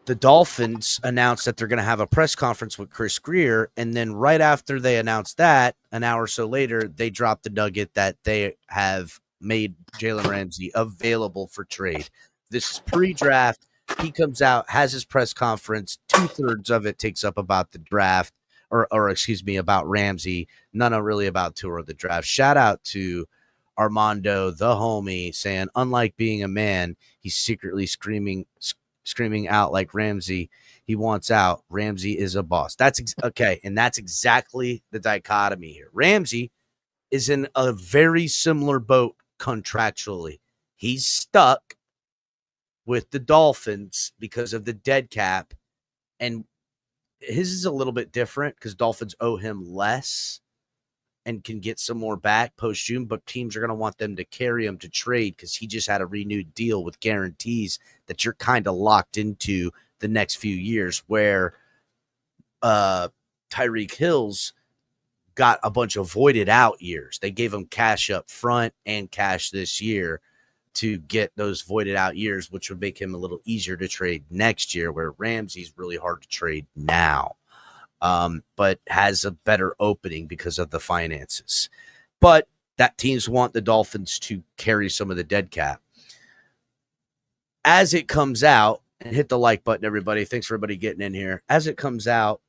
Speaker 3: the Dolphins announced that they're going to have a press conference with Chris Greer, and then right after they announced that, an hour or so later, they dropped the nugget that they have made Jalen Ramsey available for trade. This is pre-draft. He comes out, has his press conference. 2/3 of it takes up about the draft, or excuse me, about Ramsey. None of really about tour of the draft. Shout out to Armando, the homie, saying, unlike being a man, he's secretly screaming out like Ramsey. He wants out. Ramsey is a boss. That's okay. And that's exactly the dichotomy here. Ramsey is in a very similar boat contractually. He's stuck with the Dolphins because of the dead cap. And his is a little bit different because Dolphins owe him less and can get some more back post June, but teams are going to want them to carry him to trade because he just had a renewed deal with guarantees that you're kind of locked into the next few years, where Tyreek Hill's got a bunch of voided out years. They gave him cash up front and cash this year to get those voided out years, which would make him a little easier to trade next year, where Ramsey's really hard to trade now. But has a better opening because of the finances. But that teams want the Dolphins to carry some of the dead cap. As it comes out, and hit the like button, everybody. Thanks for everybody getting in here. As it comes out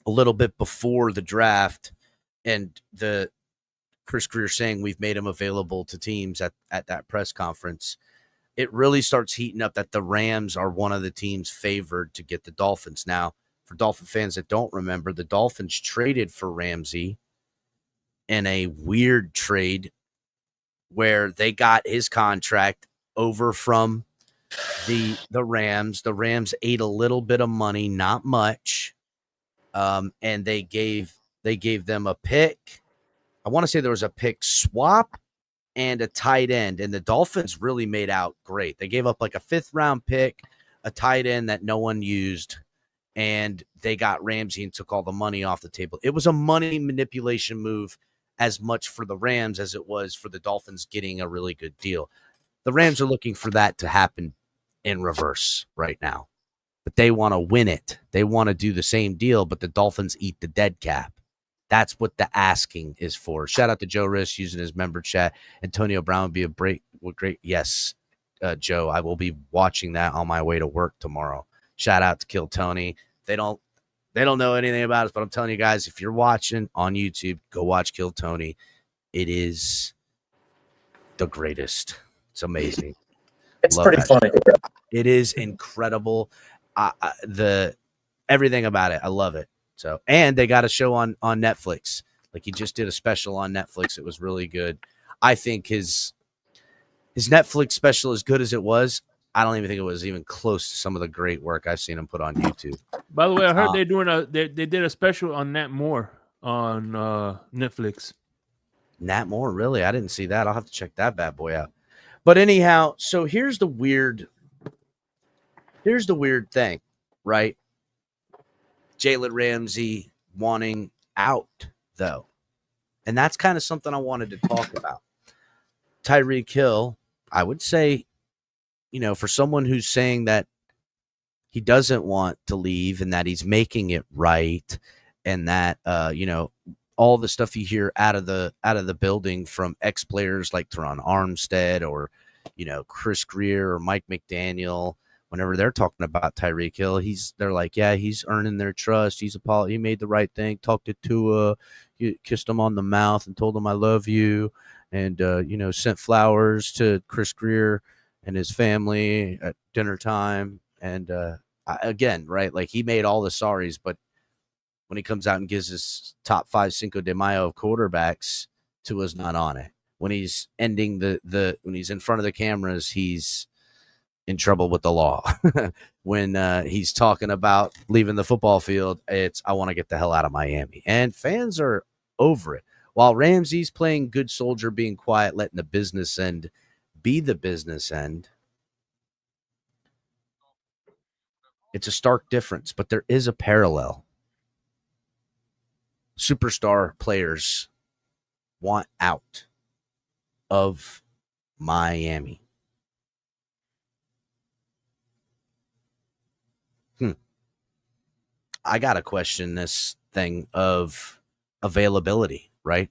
Speaker 3: a little bit before the draft and the Chris Greer saying we've made him available to teams at that press conference, it really starts heating up that the Rams are one of the teams favored to get the Dolphins. Now, for Dolphin fans that don't remember, the Dolphins traded for Ramsey in a weird trade where they got his contract over from the Rams. The Rams ate a little bit of money, not much, and they gave them a pick. I want to say there was a pick swap and a tight end, and the Dolphins really made out great. They gave up like a 5th round pick, a tight end that no one used, and they got Ramsey and took all the money off the table. It was a money manipulation move as much for the Rams as it was for the Dolphins getting a really good deal. The Rams are looking for that to happen in reverse right now, but they want to win it. They want to do the same deal, but the Dolphins eat the dead cap. That's what the asking is for. Shout out to Joe Riss using his member chat. Antonio Brown would be a great. Yes, Joe, I will be watching that on my way to work tomorrow. Shout out to Kill Tony. They don't know anything about us, but I'm telling you guys, if you're watching on YouTube, go watch Kill Tony. It is the greatest. It's amazing.
Speaker 5: It's
Speaker 3: Love
Speaker 5: pretty
Speaker 3: that
Speaker 5: funny.
Speaker 3: show. It is incredible. The everything about it, I love it. So, and they got a show on Netflix. Like he just did a special on Netflix. It was really good. I think his Netflix special, as good as it was, I don't even think it was even close to some of the great work I've seen him put on YouTube.
Speaker 6: By the way, I heard they did a special on Nat Moore on Netflix.
Speaker 3: Nat Moore, really? I didn't see that. I'll have to check that bad boy out. But anyhow, so here's the weird thing, right? Jalen Ramsey wanting out, though. And that's kind of something I wanted to talk about. Tyreek Hill, I would say, for someone who's saying that he doesn't want to leave and that he's making it right, and that all the stuff you hear out of the building from ex-players like Teron Armstead or Chris Greer or Mike McDaniel, whenever they're talking about Tyreek Hill, they're like, yeah, he's earning their trust. He made the right thing. Talked to Tua, kissed him on the mouth and told him I love you, and sent flowers to Chris Greer and his family at dinner time. And again, right, like he made all the sorries, but when he comes out and gives his top 5 Cinco de Mayo of quarterbacks, Tua's not on it. When he's ending when he's in front of the cameras, he's in trouble with the law. When he's talking about leaving the football field, it's I want to get the hell out of Miami. And fans are over it. While Ramsey's playing good soldier, being quiet, letting the business end be the business end, it's a stark difference, but there is a parallel. Superstar players want out of Miami. I got to question this thing of availability, right?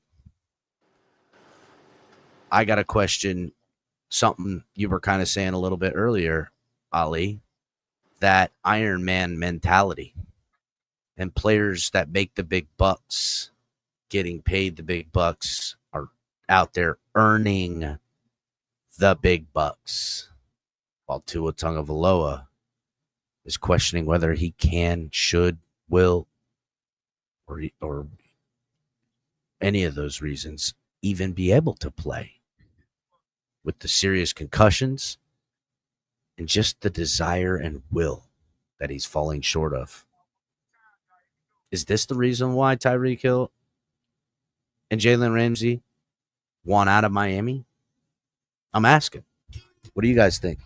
Speaker 3: I got to question something you were kind of saying a little bit earlier, Ali, that Iron Man mentality and players that make the big bucks, getting paid the big bucks, are out there earning the big bucks, while Tua Tagovailoa is questioning whether he can, should, will, or any of those reasons even be able to play with the serious concussions and just the desire and will that he's falling short of. Is this the reason why Tyreek Hill and Jalen Ramsey want out of Miami? I'm asking. What do you guys think?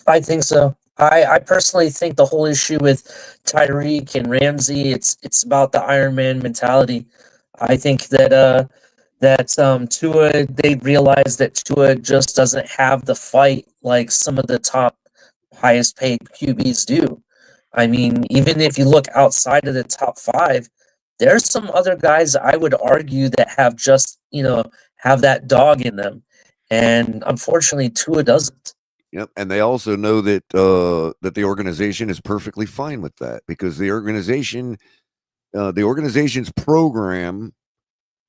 Speaker 5: I think so. I personally think the whole issue with Tyreek and Ramsey, it's about the Iron Man mentality. I think that Tua, they realize that Tua just doesn't have the fight like some of the top highest paid QBs do. I mean, even if you look outside of the top 5, There's some other guys I would argue that have just, have that dog in them. And unfortunately, Tua doesn't.
Speaker 8: Yep, and they also know that that the organization is perfectly fine with that because the organization's program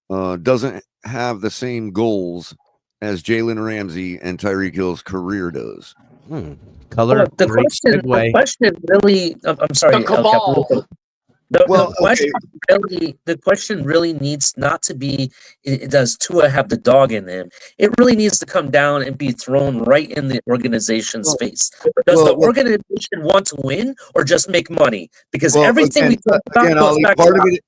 Speaker 8: doesn't have the same goals as Jalen Ramsey and Tyreek Hill's career does.
Speaker 3: Color.
Speaker 5: Well, the question really. I'm sorry.
Speaker 4: The cabal.
Speaker 5: The question really needs not to be, does Tua have the dog in him? It really needs to come down and be thrown right in the organization's face. Does the organization want to win or just make money? Because everything we talk about goes back to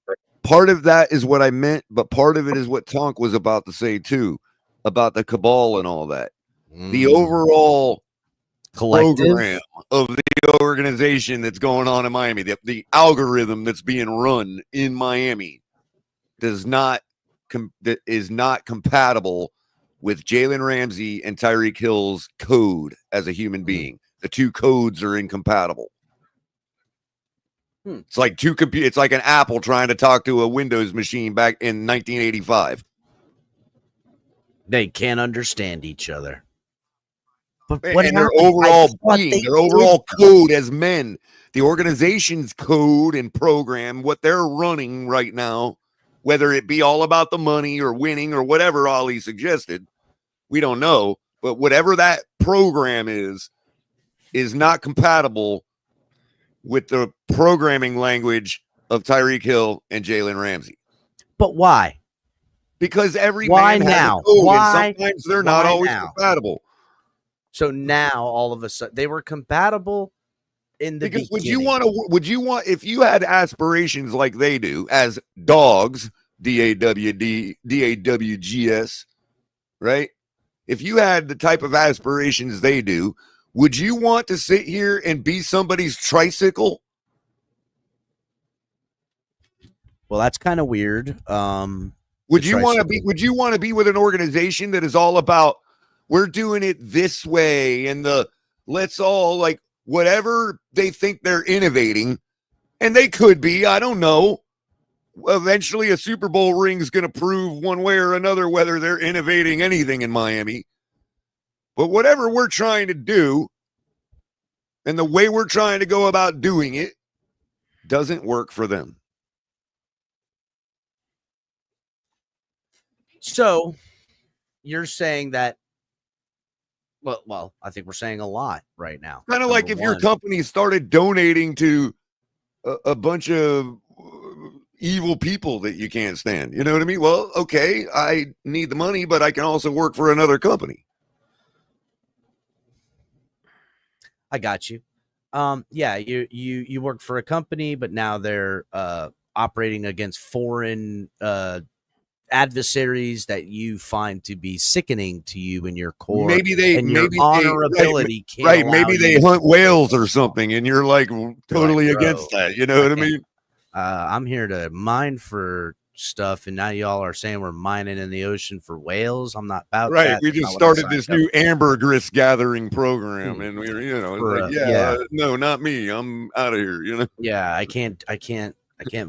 Speaker 8: part of that is what I meant, but part of it is what Tonk was about to say too, about the cabal and all that. The overall program of the organization that's going on in Miami, the algorithm that's being run in Miami is not compatible with Jalen Ramsey and Tyreek Hill's code as a human being. The two codes are incompatible. It's like it's like an Apple trying to talk to a Windows machine back in 1985.
Speaker 3: They can't understand each other. But
Speaker 8: and their overall code as men, the organization's code and program, what they're running right now, whether it be all about the money or winning or whatever Ali suggested, we don't know. But whatever that program is not compatible with the programming language of Tyreek Hill and Jalen Ramsey.
Speaker 3: But why?
Speaker 8: Because every man has a code, and sometimes they're not always compatible.
Speaker 3: So now all of a sudden they were compatible in the beginning.
Speaker 8: Would you want if you had aspirations like they do as dogs, DAWGS, right? If you had the type of aspirations they do, would you want to sit here and be somebody's tricycle?
Speaker 3: Well, that's kind of weird.
Speaker 8: Would you want to be with an organization that is all about we're doing it this way and let's all like whatever they think they're innovating, and they could be, I don't know. Eventually a Super Bowl ring is going to prove one way or another whether they're innovating anything in Miami. But whatever we're trying to do and the way we're trying to go about doing it doesn't work for them.
Speaker 3: So you're saying that, well, I think we're saying a lot right now.
Speaker 8: Kind of like if your company started donating to a bunch of evil people that you can't stand. You know what I mean? Well, okay, I need the money, but I can also work for another company.
Speaker 3: I got you. Yeah, you work for a company, but now they're operating against foreign adversaries that you find to be sickening to you in your core. Maybe honorability
Speaker 8: right. Maybe they hunt whales or something, and you're like totally against that. You know what I mean?
Speaker 3: I'm here to mine for stuff, and now y'all are saying we're mining in the ocean for whales. I'm not about that.
Speaker 8: Right. We just started this new ambergris gathering program, and we're no, not me. I'm out of here. You know?
Speaker 3: Yeah, I can't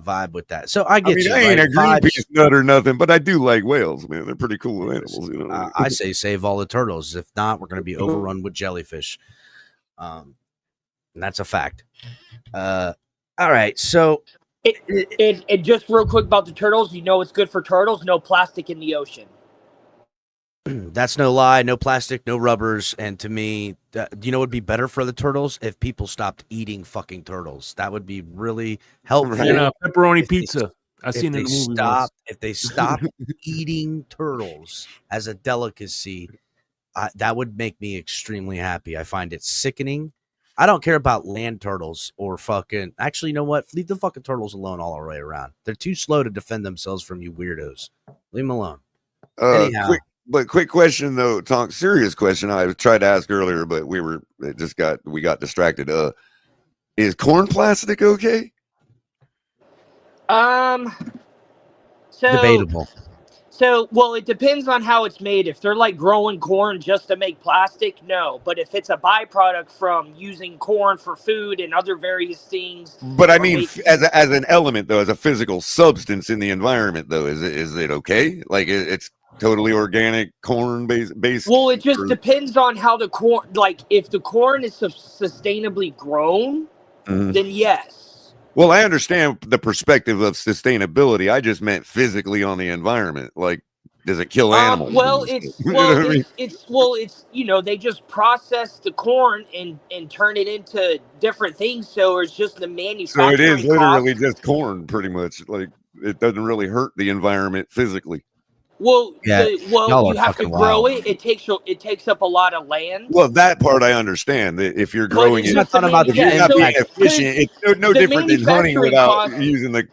Speaker 3: vibe with that. So I get
Speaker 8: I ain't a Greenpeace nut or nothing, but I do like whales, man. They're pretty cool animals. You know?
Speaker 3: I say save all the turtles. If not, we're going to be overrun with jellyfish. And that's a fact. All right. So
Speaker 4: it just real quick about the turtles. You know, it's good for turtles. No plastic in the ocean.
Speaker 3: That's no lie. No plastic, no rubbers. And to me, do you know what would be better for the turtles? If people stopped eating fucking turtles. That would be really helpful.
Speaker 6: Pepperoni pizza. I've seen it in the movie.
Speaker 3: If they stopped eating turtles as a delicacy, that would make me extremely happy. I find it sickening. I don't care about land turtles or fucking. Actually, you know what? Leave the fucking turtles alone all the way around. They're too slow to defend themselves from you weirdos. Leave them alone. Anyhow.
Speaker 8: Quick question though, Tonk. Serious question. I tried to ask earlier, but we got distracted. Is corn plastic okay?
Speaker 4: So
Speaker 3: debatable.
Speaker 4: So, well, it depends on how it's made. If they're like growing corn just to make plastic, no. But if it's a byproduct from using corn for food and other various things,
Speaker 8: But I
Speaker 4: or
Speaker 8: mean, as an element though, as a physical substance in the environment though, is it okay? Like it's totally organic corn based.
Speaker 4: well, it just depends on how the corn. Like, if the corn is sustainably grown, then yes.
Speaker 8: Well, I understand the perspective of sustainability. I just meant physically on the environment. Like, does it kill animals?
Speaker 4: Well, it's they just process the corn and turn it into different things. So it's just the
Speaker 8: So
Speaker 4: manufacturing
Speaker 8: it is literally
Speaker 4: cost.
Speaker 8: just corn, pretty much. Like it doesn't really hurt the environment physically.
Speaker 4: Well,
Speaker 3: Yeah, y'all
Speaker 4: you
Speaker 3: are
Speaker 4: have to
Speaker 3: fucking
Speaker 4: grow
Speaker 3: wild.
Speaker 4: it. It takes up a lot of land.
Speaker 8: Well, that part I understand. That if you're
Speaker 4: But
Speaker 8: growing
Speaker 4: it's
Speaker 8: it,
Speaker 3: You're not
Speaker 4: just the
Speaker 3: talking about the
Speaker 8: if you're not being
Speaker 3: impact.
Speaker 8: efficient, it's no
Speaker 4: the
Speaker 8: different than hunting
Speaker 4: manufacturing
Speaker 8: without
Speaker 4: cost.
Speaker 8: using the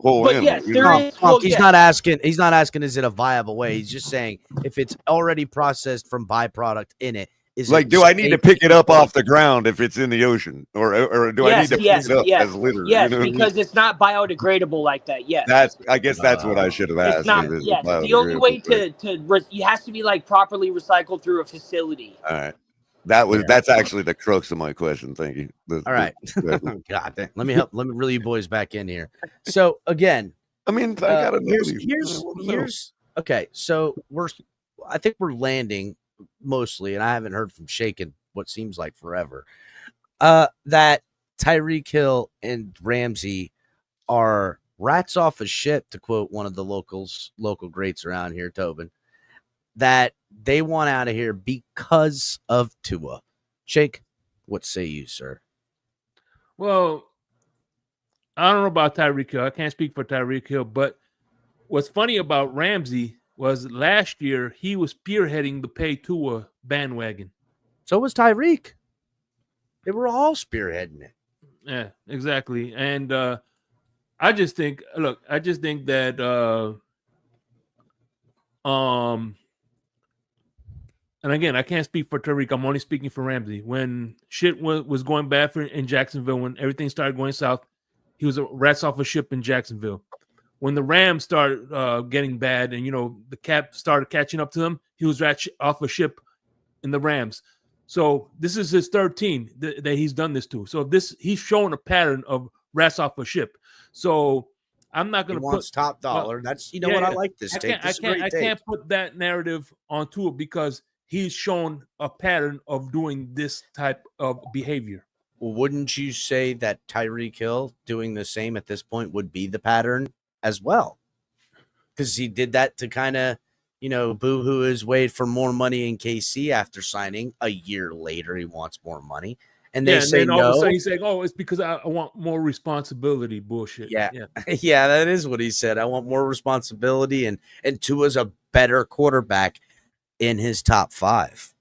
Speaker 8: whole
Speaker 4: But
Speaker 8: animal.
Speaker 4: yes,
Speaker 8: You
Speaker 4: there
Speaker 8: know?
Speaker 4: is.
Speaker 3: Punk,
Speaker 4: Well,
Speaker 3: he's
Speaker 4: yes.
Speaker 3: not asking. He's not asking. Is it a viable way? He's just saying if it's already processed from byproduct in it. Is
Speaker 8: Like,
Speaker 3: it
Speaker 8: do I need to
Speaker 3: safe
Speaker 8: pick it up
Speaker 3: eat?
Speaker 8: off the ground if it's in the ocean, or do I need to pick it up as litter?
Speaker 4: Yes,
Speaker 8: You know what I mean?
Speaker 4: because it's not biodegradable like that. Yes.
Speaker 8: I guess that's what I should have
Speaker 4: It's
Speaker 8: asked.
Speaker 4: not.
Speaker 8: If it's
Speaker 4: Yes, the only
Speaker 8: biodegradable,
Speaker 4: way
Speaker 8: right?
Speaker 4: it has to be like properly recycled through a facility.
Speaker 8: All right. That's actually the crux of my question. Thank you.
Speaker 3: All right. God damn. Let me reel you boys back in here. So again,
Speaker 8: I mean, I gotta know these.
Speaker 3: here's okay. So I think we're landing mostly, and I haven't heard from Shake in what seems like forever. That Tyreek Hill and Ramsey are rats off a ship, to quote one of the local greats around here, Tobin. That they want out of here because of Tua. Shake, what say you, sir?
Speaker 6: Well, I don't know about Tyreek Hill. I can't speak for Tyreek Hill, but what's funny about Ramsey was last year he was spearheading the pay Tua bandwagon.
Speaker 3: So was Tyreek. They were all spearheading it.
Speaker 6: Yeah, exactly. And I just think that and again, I can't speak for Tyreek. I'm only speaking for Ramsey. When shit was going bad in Jacksonville, when everything started going south, he was a rats off a ship in Jacksonville. When the Rams started getting bad and, the cap started catching up to them, he was rats off a ship in the Rams. So this is his third team that he's done this to. So he's showing a pattern of rats off a ship. So I'm not going to put
Speaker 3: top dollar. That's what I like this take.
Speaker 6: I can't put that narrative onto it because he's shown a pattern of doing this type of behavior.
Speaker 3: Well, wouldn't you say that Tyreek Hill doing the same at this point would be the pattern as well? Because he did that to kind of, boo-hoo his way for more money in KC after signing. A year later, he wants more money. And they say
Speaker 6: and then
Speaker 3: no.
Speaker 6: All of a sudden he's saying, "Oh, it's because I want more responsibility." Bullshit.
Speaker 3: Yeah. Yeah, that is what he said. I want more responsibility, and Tua's a better quarterback in his top 5.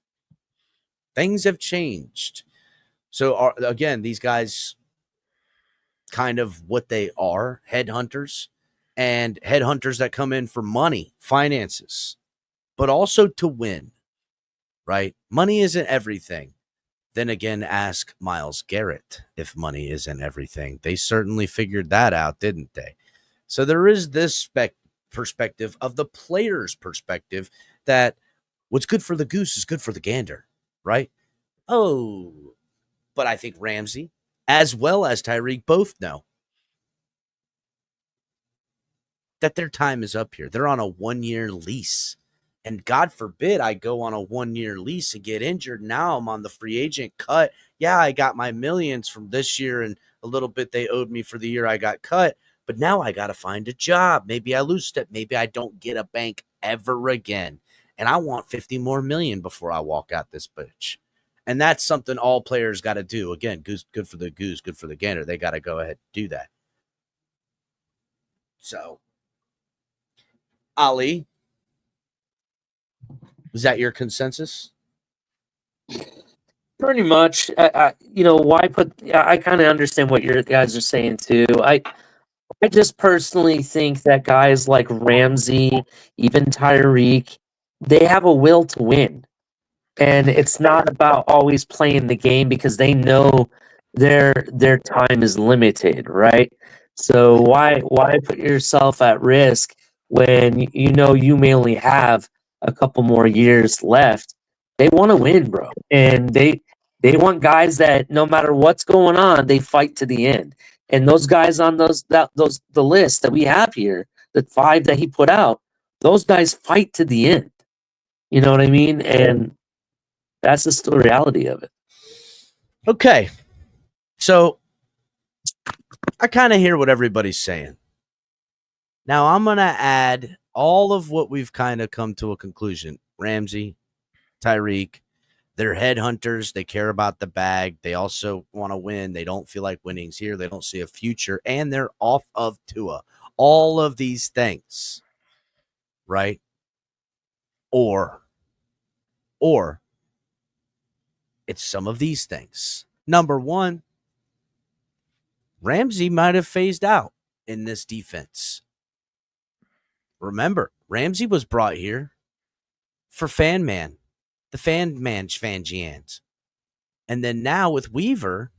Speaker 3: Things have changed. So again, these guys kind of what they are, headhunters, and headhunters that come in for money, finances, but also to win, right? Money isn't everything. Then again, ask Myles Garrett if money isn't everything. They certainly figured that out, didn't they? So there is this perspective of the player's perspective that what's good for the goose is good for the gander, right? Oh, but I think Ramsey as well as Tyreek both know that their time is up here. They're on a 1-year lease. And God forbid I go on a 1-year lease and get injured. Now I'm on the free agent cut. Yeah, I got my millions from this year and a little bit they owed me for the year I got cut. But now I got to find a job. Maybe I lose step. Maybe I don't get a bank ever again. And I want 50 more million before I walk out this bitch. And that's something all players got to do. Again, goose, good for the goose, good for the gander. They got to go ahead and do that. So, Ali, was that your consensus?
Speaker 5: Pretty much. Why put? I kind of understand what your guys are saying too. I just personally think that guys like Ramsey, even Tyreek, they have a will to win, and it's not about always playing the game because they know their time is limited, right? So why put yourself at risk when you may only have a couple more years left. They want to win, bro, and they want guys that no matter what's going on, they fight to the end. And those guys on the list that we have here, the 5 that he put out, those guys fight to the end. You know what I mean? And that's just the reality of it.
Speaker 3: Okay. So I kind of hear what everybody's saying. Now I'm going to add all of what we've kind of come to a conclusion. Ramsey, Tyreek, they're headhunters. They care about the bag. They also want to win. They don't feel like winning's here. They don't see a future, and they're off of Tua. All of these things, right? Or it's some of these things. Number one, Ramsey might have phased out in this defense. Remember, Ramsey was brought here for the Fangians. And then now with Weaver,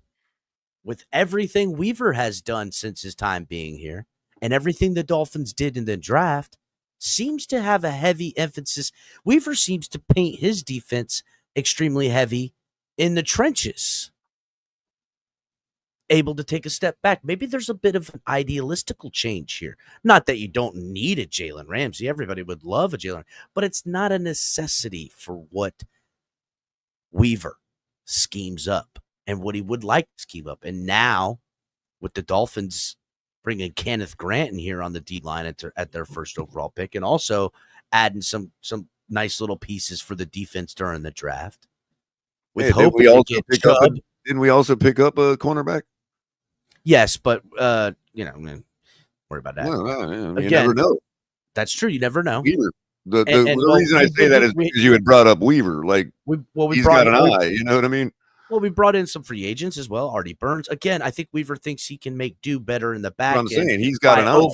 Speaker 3: with everything Weaver has done since his time being here and everything the Dolphins did in the draft, seems to have a heavy emphasis. Weaver seems to paint his defense extremely heavy in the trenches. Able to take a step back. Maybe there's a bit of an idealistical change here. Not that you don't need a Jalen Ramsey. Everybody would love a Jalen, but it's not a necessity for what Weaver schemes up and what he would like to scheme up. And now with the Dolphins bringing Kenneth Grant in here on the D line at their first overall pick, and also adding some nice little pieces for the defense during the draft. With hope
Speaker 8: didn't we also pick up a cornerback?
Speaker 3: Yes, but worry about that.
Speaker 8: You never know.
Speaker 3: That's true. You never know.
Speaker 8: Weaver. The reason I say that is because you had brought up Weaver. Like, he's got an eye. You know what I mean?
Speaker 3: Well, we brought in some free agents as well. Artie Burns. Again, I think Weaver thinks he can do better in the back end.
Speaker 8: I'm saying he's got an eye.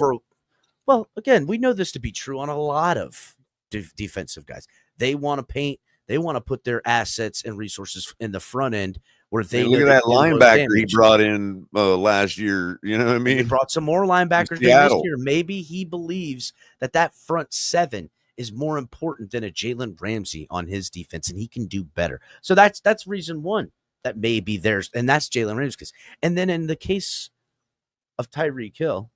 Speaker 3: Well, again, we know this to be true on a lot of defensive guys. They want to paint. They want to put their assets and resources in the front end where they
Speaker 8: look at that linebacker he brought in last year. You know what I mean?
Speaker 3: He brought some more linebackers this year. Maybe he believes that front 7 is more important than a Jalen Ramsey on his defense, and he can do better. So that's reason one that maybe there's, and that's Jalen Ramsey's case. And then in the case of Tyreek Hill,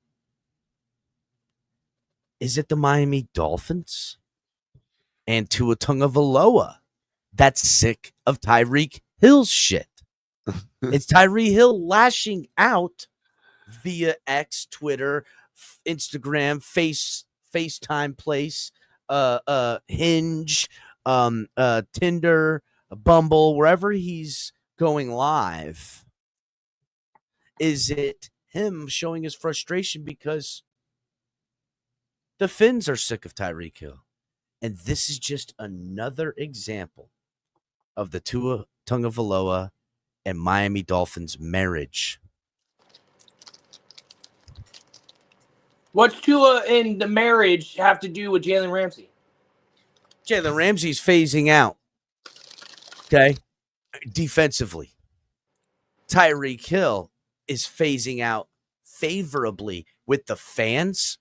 Speaker 3: is it the Miami Dolphins and Tua Tagovailoa that's sick of Tyreek Hill's shit? It's Tyreek Hill lashing out via X, Twitter, Instagram, FaceTime Place, Hinge, Tinder, Bumble, wherever he's going live. Is it him showing his frustration because the Finns are sick of Tyreek Hill? And this is just another example of the Tua Tagovailoa and Miami Dolphins marriage.
Speaker 4: What's Tua and the marriage have to do with Jalen Ramsey?
Speaker 3: Jalen Ramsey's phasing out. Okay. Defensively. Tyreek Hill is phasing out favorably with the fans,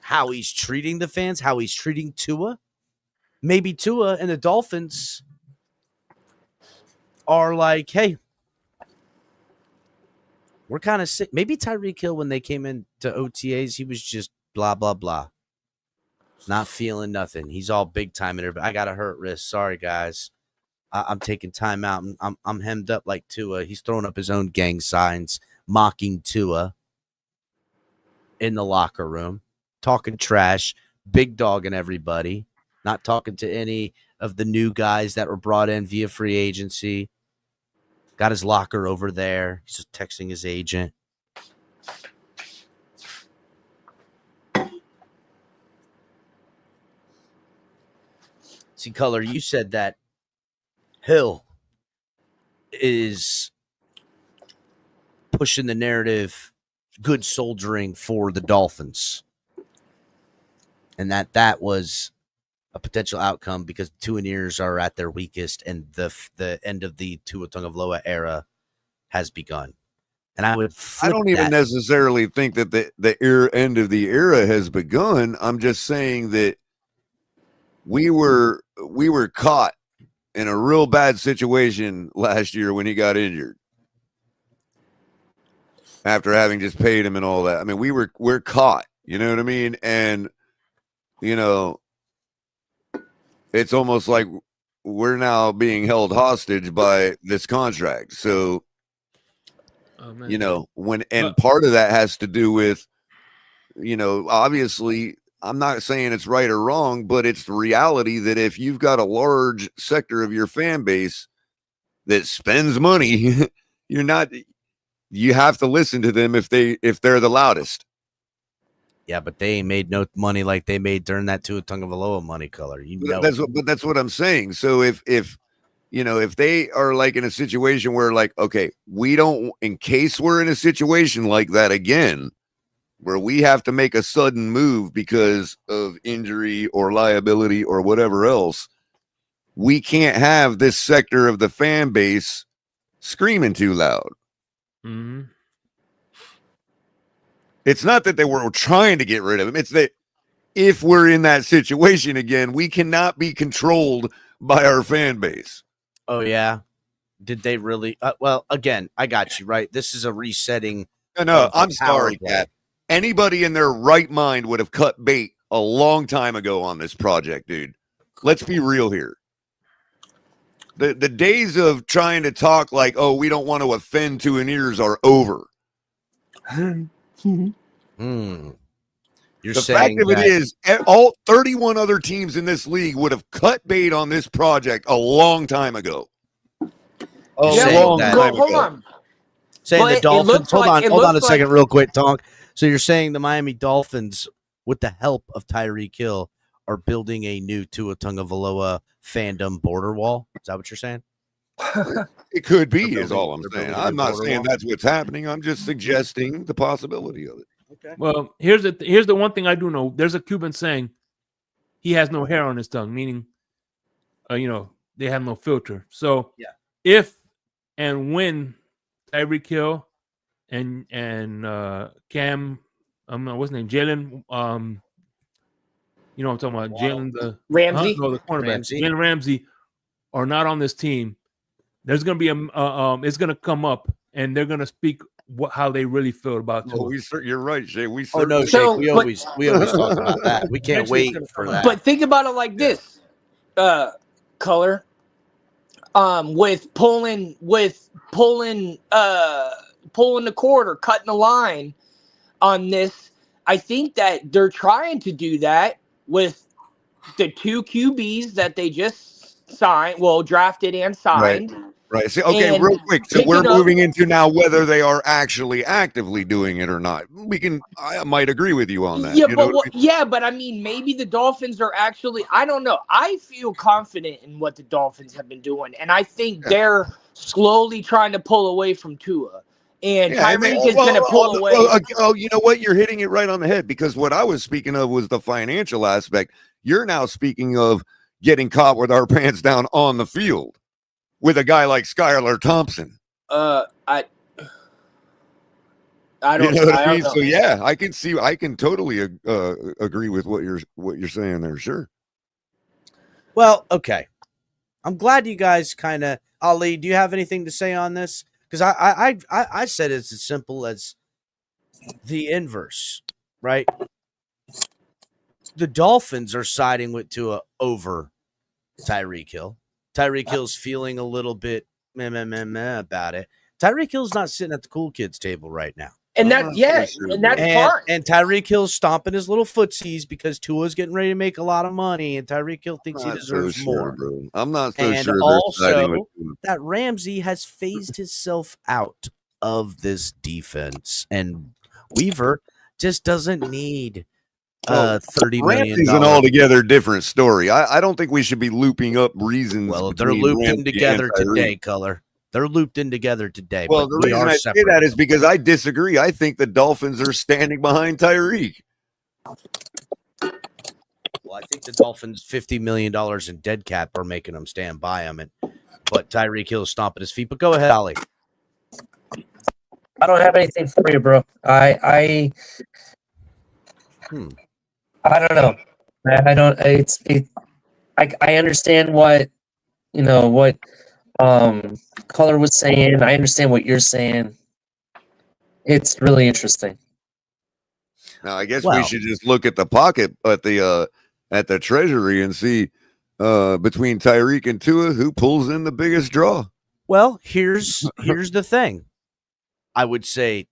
Speaker 3: how he's treating the fans, how he's treating Tua. Maybe Tua and the Dolphins are like, hey, we're kind of sick. Maybe Tyreek Hill, when they came into OTAs, he was just blah, blah, blah. Not feeling nothing. He's all big time in there, but I got a hurt wrist. Sorry, guys. I'm taking time out. I'm hemmed up like Tua. He's throwing up his own gang signs, mocking Tua in the locker room, talking trash, big dogging everybody, not talking to any of the new guys that were brought in via free agency. Got his locker over there. He's just texting his agent. See, Color, you said that Hill is pushing the narrative, good soldiering for the Dolphins. And that was a potential outcome because the Tuaneers are at their weakest and the end of the Tua Tagovailoa era has begun. And I would
Speaker 8: I don't even
Speaker 3: that.
Speaker 8: necessarily think that the end of the era has begun. I'm just saying that we were caught in a real bad situation last year when he got injured. After having just paid him and all that. I mean, we're caught, you know what I mean? And you know, it's almost like we're now being held hostage by this contract. So, you know, part of that has to do with, you know, obviously, I'm not saying it's right or wrong, but it's the reality that if you've got a large sector of your fan base that spends money, you have to listen to them if they're the loudest.
Speaker 3: Yeah, but they ain't made no money like they made during that Tua Tagovailoa money color.
Speaker 8: That's what I'm saying. So if you know, if they are like in a situation where like, okay, in case we're in a situation like that again, where we have to make a sudden move because of injury or liability or whatever else, we can't have this sector of the fan base screaming too loud.
Speaker 6: Mm-hmm.
Speaker 8: It's not that they were trying to get rid of him. It's that if we're in that situation again, we cannot be controlled by our fan base.
Speaker 3: Oh, yeah. Did they really? Well, again, I got you, right? This is a resetting.
Speaker 8: No, I'm sorry, Kat. Anybody in their right mind would have cut bait a long time ago on this project, dude. Let's be real here. The days of trying to talk like, oh, we don't want to offend Tua ears are over.
Speaker 3: You're
Speaker 8: the
Speaker 3: saying
Speaker 8: fact of it is, all 31 other teams in this league would have cut bait on this project a long time ago.
Speaker 4: Hold on.
Speaker 3: Saying
Speaker 4: But
Speaker 3: the Dolphins. Hold on a second,
Speaker 4: like,
Speaker 3: real quick, Tonk. So you're saying the Miami Dolphins, with the help of Tyreek Hill, are building a new Tua Tagovailoa fandom border wall? Is that what you're saying?
Speaker 8: It could be, is all I'm saying. I'm not saying that's what's happening. I'm just suggesting the possibility of it.
Speaker 3: Okay.
Speaker 6: Well, here's the one thing I do know. There's a Cuban saying, he has no hair on his tongue, meaning, you know, they have no filter. So
Speaker 3: yeah,
Speaker 6: if and when Tyreek Hill and Cam, what's his name, Jalen, you know what I'm talking about, Jalen
Speaker 4: Ramsey,
Speaker 6: the cornerback, Jalen Ramsey, are not on this team. There's going to be it's going to come up, and they're going to speak how they really feel about Tua.
Speaker 8: You're right, Shay. We
Speaker 3: always talk about that. We can't wait for that.
Speaker 4: But think about it like this, color. With pulling the cord or cutting the line on this, I think that they're trying to do that with the two QBs that they just drafted and signed.
Speaker 8: Right. See, okay, real quick. So we're moving into now whether they are actually actively doing it or not. I might agree with you on that.
Speaker 4: Yeah, but I mean, maybe the Dolphins are actually, I don't know. I feel confident in what the Dolphins have been doing, and I think they're slowly trying to pull away from Tua. And Tyreek is going to pull away.
Speaker 8: You know what? You're hitting it right on the head, because what I was speaking of was the financial aspect. You're now speaking of getting caught with our pants down on the field with a guy like Skylar Thompson.
Speaker 4: I don't,
Speaker 8: you know what I mean?
Speaker 4: Know.
Speaker 8: So yeah, I can totally agree with what you're saying there. Sure.
Speaker 3: Well, okay. I'm glad you guys kind of, Ali, do you have anything to say on this? Because I said it's as simple as the inverse, right? The Dolphins are siding with Tua over Tyreek Hill. Tyreek Hill's feeling a little bit meh about it. Tyreek Hill's not sitting at the cool kids table right now.
Speaker 4: And that's fine.
Speaker 3: And Tyreek Hill's stomping his little footsies because Tua's getting ready to make a lot of money, and Tyreek Hill thinks he deserves more.
Speaker 8: Bro. I'm not so
Speaker 3: and
Speaker 8: sure.
Speaker 3: Also, that Ramsey has phased himself out of this defense, and Weaver just doesn't need $30 million.
Speaker 8: Ramsey's an altogether different story. I don't think we should be looping up reasons.
Speaker 3: Well, they're looped in together today, Color. They're looped in together today.
Speaker 8: Well, the reason I say that is because I disagree. I think the Dolphins are standing behind Tyreek.
Speaker 3: Well, I think the Dolphins' $50 million in dead cap are making them stand by him, but Tyreek Hill's stomping his feet. But go ahead, Ollie.
Speaker 5: I don't have anything for you, bro. I don't know. I don't. I understand what what Color was saying. I understand what you're saying. It's really interesting.
Speaker 8: Now, I guess we
Speaker 3: Well-
Speaker 8: should just look at the pocket at the treasury and see between Tyreek and Tua who pulls in the biggest draw.
Speaker 3: Well, here's the thing. I would say